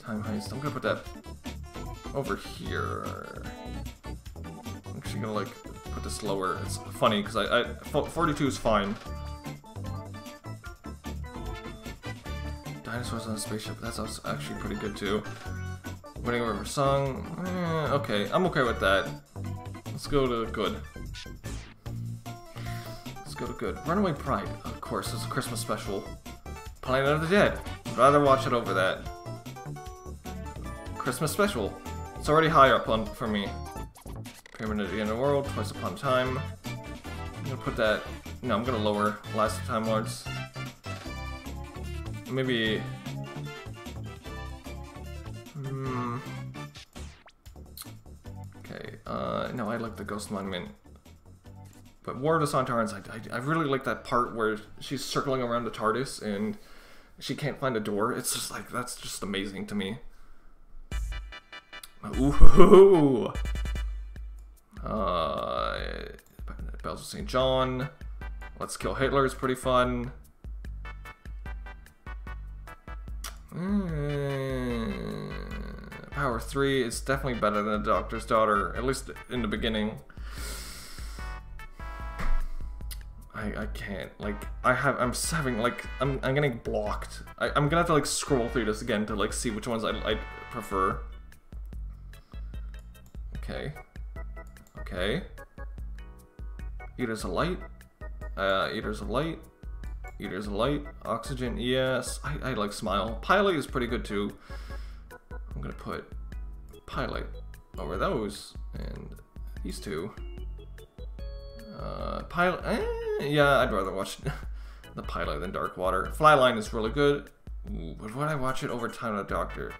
Time Heist. I'm gonna put that over here. I'm actually gonna like put this lower. It's funny because 42 is fine. Dinosaurs on a Spaceship. That's actually pretty good too. Winning Over Song. Okay, I'm okay with that. Let's go to good. Let's go to good. Runaway Pride, of course, is a Christmas special. Planet of the Dead. I'd rather watch it over that. Christmas special. It's already high up for me. Pyramid at the End of the World. Twice Upon a Time. I'm gonna put that. No, I'm gonna lower Last of Time Lords. Maybe. Okay. No, I like the Ghost Monument. But War of the Sontarans, I really like that part where she's circling around the TARDIS and she can't find a door. It's just like, that's just amazing to me. Ooh. Bells of St. John. Let's Kill Hitler is pretty fun. Power 3 is definitely better than The Doctor's Daughter, at least in the beginning. I can't, like, I'm having, like, I'm getting blocked. I'm gonna have to, like, scroll through this again to, like, see which ones I prefer. Okay. Okay. Eaters of Light. Eaters of Light. Eaters of Light. Oxygen, yes. I like Smile. Pilot is pretty good, too. I'm gonna put Pilot over those. And these two. Pilot, yeah, I'd rather watch the Pilot than Dark Water. Flyline is really good. Ooh, but would I watch it over Time of the Doctor?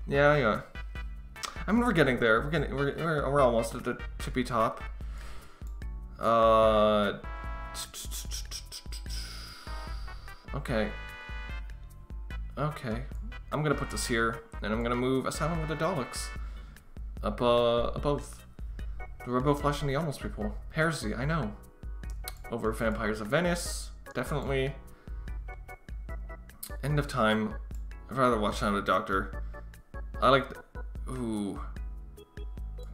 Yeah. I mean, we're getting there. We're almost at the tippy top. Okay. I'm gonna put this here, and I'm gonna move Asylum with the Daleks up above the Rebel Flesh and the Almost People. Heresy, I know. Over Vampires of Venice, definitely. End of Time. I'd rather watch Time of the Doctor. I like. Ooh.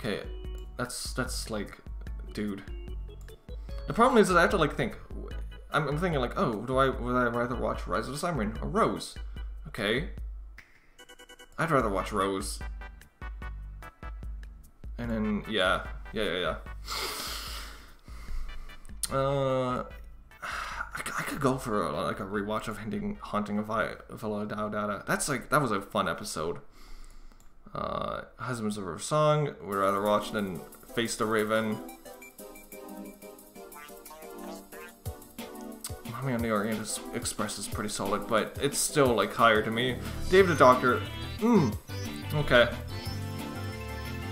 Okay, that's like, dude. The problem is that I have to like think. I'm thinking like, oh, would I rather watch Rise of the Siren or Rose? Okay, I'd rather watch Rose. And then yeah. I could go for like a rewatch of Haunting of Villa Dowdada. That was a fun episode. Husbands of Her Song, we'd rather watch than Face the Raven. Mommy on the Orient Express is pretty solid, but it's still like higher to me. Dave the Doctor, okay.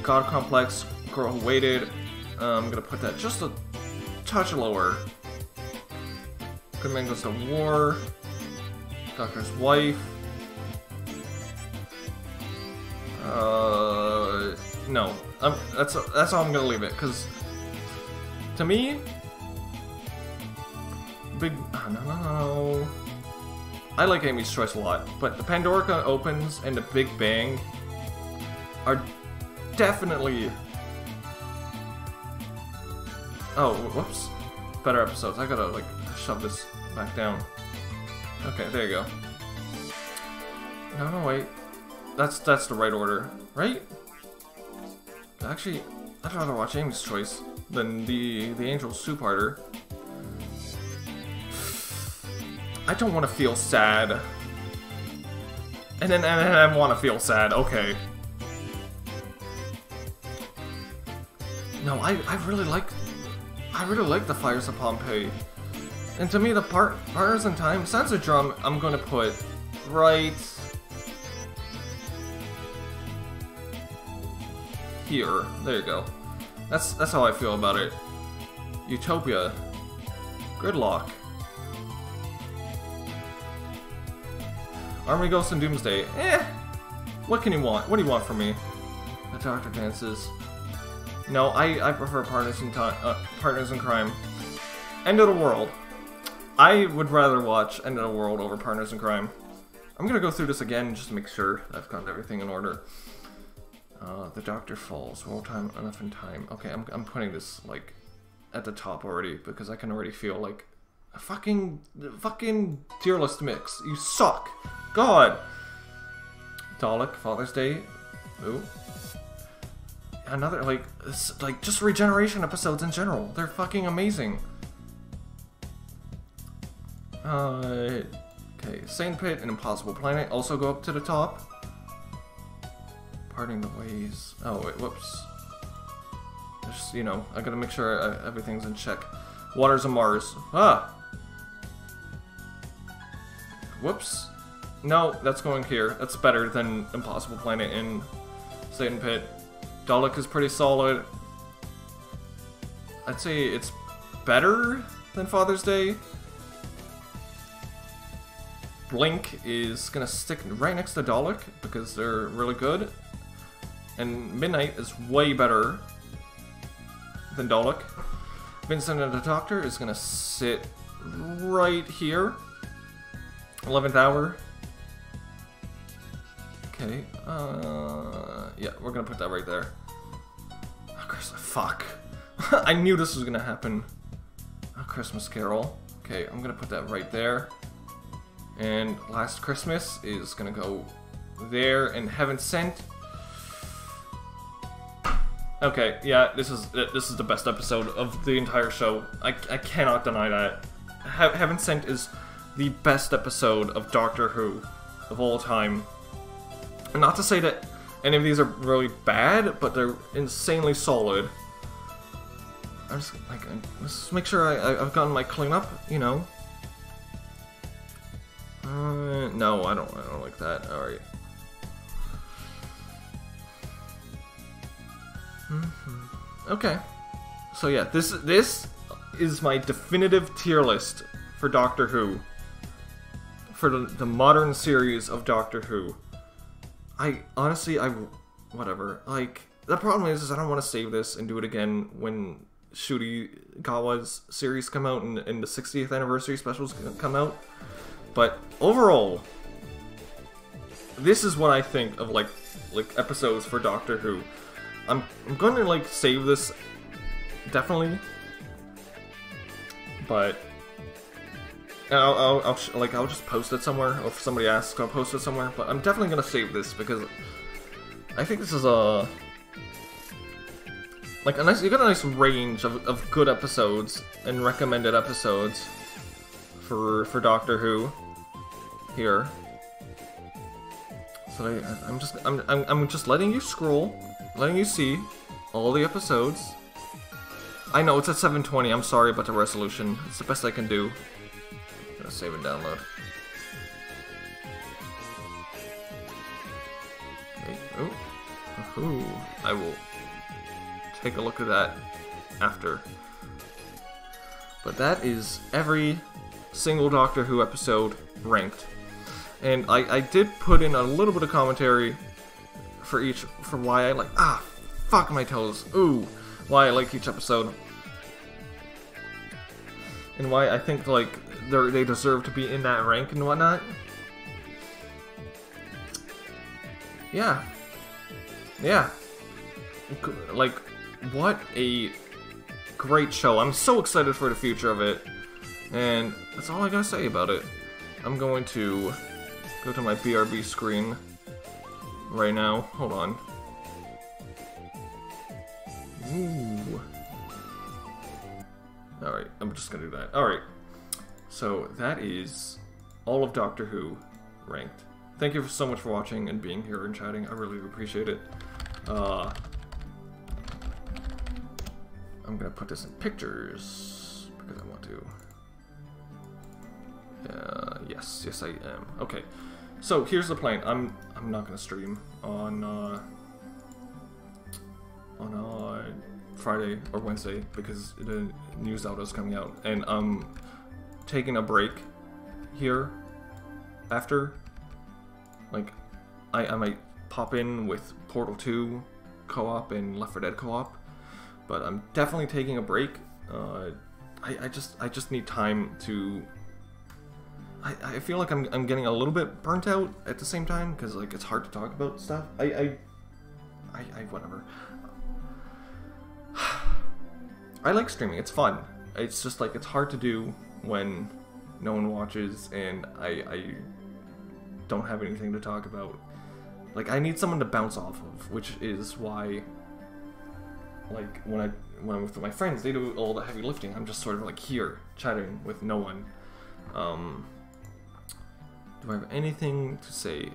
God Complex, Girl Who Waited. I'm gonna put that just a touch lower. Good Man Goes to War. Doctor's Wife. No. That's how I'm gonna leave it, because to me, no. I like Amy's Choice a lot, but the Pandorica Opens and the Big Bang are definitely... Oh, whoops. Better episodes. I gotta, like, shove this back down. Okay, there you go. No, wait. That's the right order, right? Actually, I'd rather watch Amy's Choice than the Angel's two-parter. I don't want to feel sad. And then I want to feel sad. Okay. No, I really like the Fires of Pompeii. And to me, the Partners in Time, Sense of Drum, I'm gonna put right here. There you go. That's how I feel about it. Utopia. Gridlock. Army Ghost and Doomsday. What can you want? What do you want from me? The Doctor Dances. No, I prefer Partners in Crime. End of the World. I would rather watch End of the World over Partners in Crime. I'm gonna go through this again just to make sure I've got everything in order. The Doctor Falls. World Time, Enough in Time. Okay, I'm putting this like at the top already because I can already feel like a fucking tier list mix. You suck. God. Dalek, Father's Day. Ooh. Another like just regeneration episodes in general. They're fucking amazing. Okay, Sane Pit and Impossible Planet also go up to the top. Parting the Ways. Oh wait, whoops. Just, you know, I gotta make sure everything's in check. Waters of Mars. Ah. Whoops. No, that's going here. That's better than Impossible Planet and Satan Pit. Dalek is pretty solid. I'd say it's better than Father's Day. Blink is gonna stick right next to Dalek because they're really good. And Midnight is way better than Dalek. Vincent and the Doctor is gonna sit right here. 11th Hour. Okay, yeah, we're gonna put that right there. Oh, Christmas, fuck. I knew this was gonna happen. Oh, Christmas Carol. Okay, I'm gonna put that right there. And Last Christmas is gonna go there, and Heaven Sent. Okay, yeah, this is the best episode of the entire show. I cannot deny that. Heaven Sent is the best episode of Doctor Who of all time. And not to say that any of these are really bad, but they're insanely solid. I'm just like, let's make sure I've gotten my cleanup, you know. No, I don't like that. All right. Okay. So yeah, this is my definitive tier list for Doctor Who. For the modern series of Doctor Who. Honestly, whatever. Like, the problem is I don't want to save this and do it again when Shuri Gawa's series come out and the 60th anniversary specials come out. But overall, this is what I think of like episodes for Doctor Who. I'm going to like save this definitely, but I'll just post it somewhere, or if somebody asks, I'll post it somewhere. But I'm definitely gonna save this because I think this is a nice. You got a nice range of good episodes and recommended episodes for Doctor Who here. So I'm just letting you scroll, letting you see all the episodes. I know it's at 720. I'm sorry about the resolution. It's the best I can do. I'm gonna save and download. Wait, ooh, I will take a look at that after. But that is every single Doctor Who episode ranked. And I did put in a little bit of commentary for why I like, fuck my toes, ooh, why I like each episode. And why I think, like, they deserve to be in that rank and whatnot. Yeah. Yeah. Like, what a great show. I'm so excited for the future of it. And that's all I gotta say about it. I'm going to go to my BRB screen right now. Hold on. Ooh. Alright, I'm just gonna do that. Alright. So, that is all of Doctor Who ranked. Thank you so much for watching and being here and chatting. I really appreciate it. I'm gonna put this in pictures because I want to. Yes I am. Okay. So here's the plan. I'm not gonna stream on Friday or Wednesday because the news out is coming out, and I'm taking a break here after. Like, I might pop in with Portal 2 co-op and Left 4 Dead co-op, but I'm definitely taking a break. I just need time to. I feel like I'm getting a little bit burnt out at the same time because like it's hard to talk about stuff. Whatever. I like streaming. It's fun. It's just like it's hard to do when no one watches and I don't have anything to talk about. Like I need someone to bounce off of, which is why like when I'm with my friends, they do all the heavy lifting. I'm just sort of like here chatting with no one. Do I have anything to say?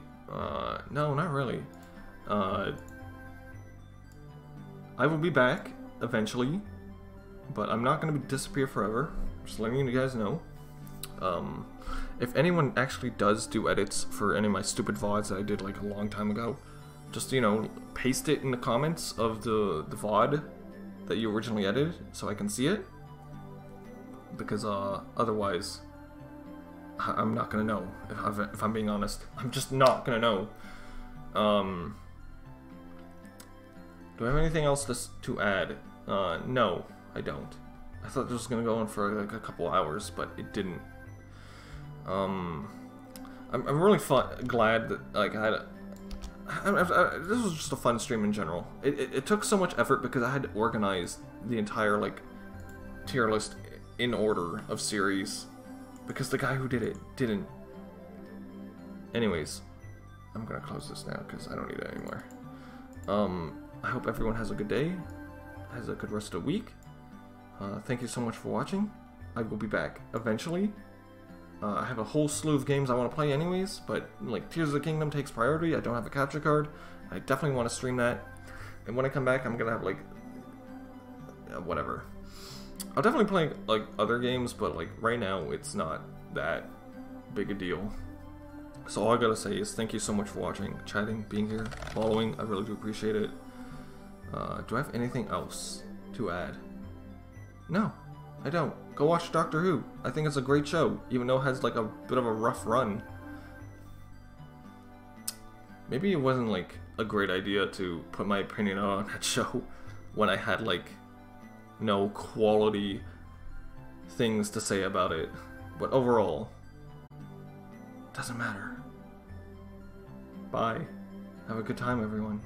No, not really. I will be back eventually, but I'm not going to disappear forever. Just letting you guys know. If anyone actually does do edits for any of my stupid VODs that I did like a long time ago, just, you know, paste it in the comments of the VOD that you originally edited so I can see it. Because otherwise, I'm not gonna know, if I'm being honest. I'm just not gonna know. Do I have anything else to add? No, I don't. I thought this was gonna go on for like a couple hours, but it didn't. I'm really glad that like this was just a fun stream in general. It took so much effort because I had to organize the entire like tier list in order of series. Because the guy who did it didn't. Anyways, I'm gonna close this now because I don't need it anymore. I hope everyone has a good day, has a good rest of the week. Thank you so much for watching. I will be back eventually. I have a whole slew of games I want to play anyways, but like Tears of the Kingdom takes priority. I don't have a capture card. I definitely want to stream that. And when I come back, I'm gonna have like whatever. I'll definitely play like other games, but like right now it's not that big a deal. So all I gotta say is thank you so much for watching, chatting, being here, following. I really do appreciate it. Do I have anything else to add? No, I don't. Go watch Doctor Who. I think it's a great show, even though it has like a bit of a rough run. Maybe it wasn't like a great idea to put my opinion on that show when I had like no quality things to say about it. But overall, doesn't matter. Bye. Have a good time, everyone.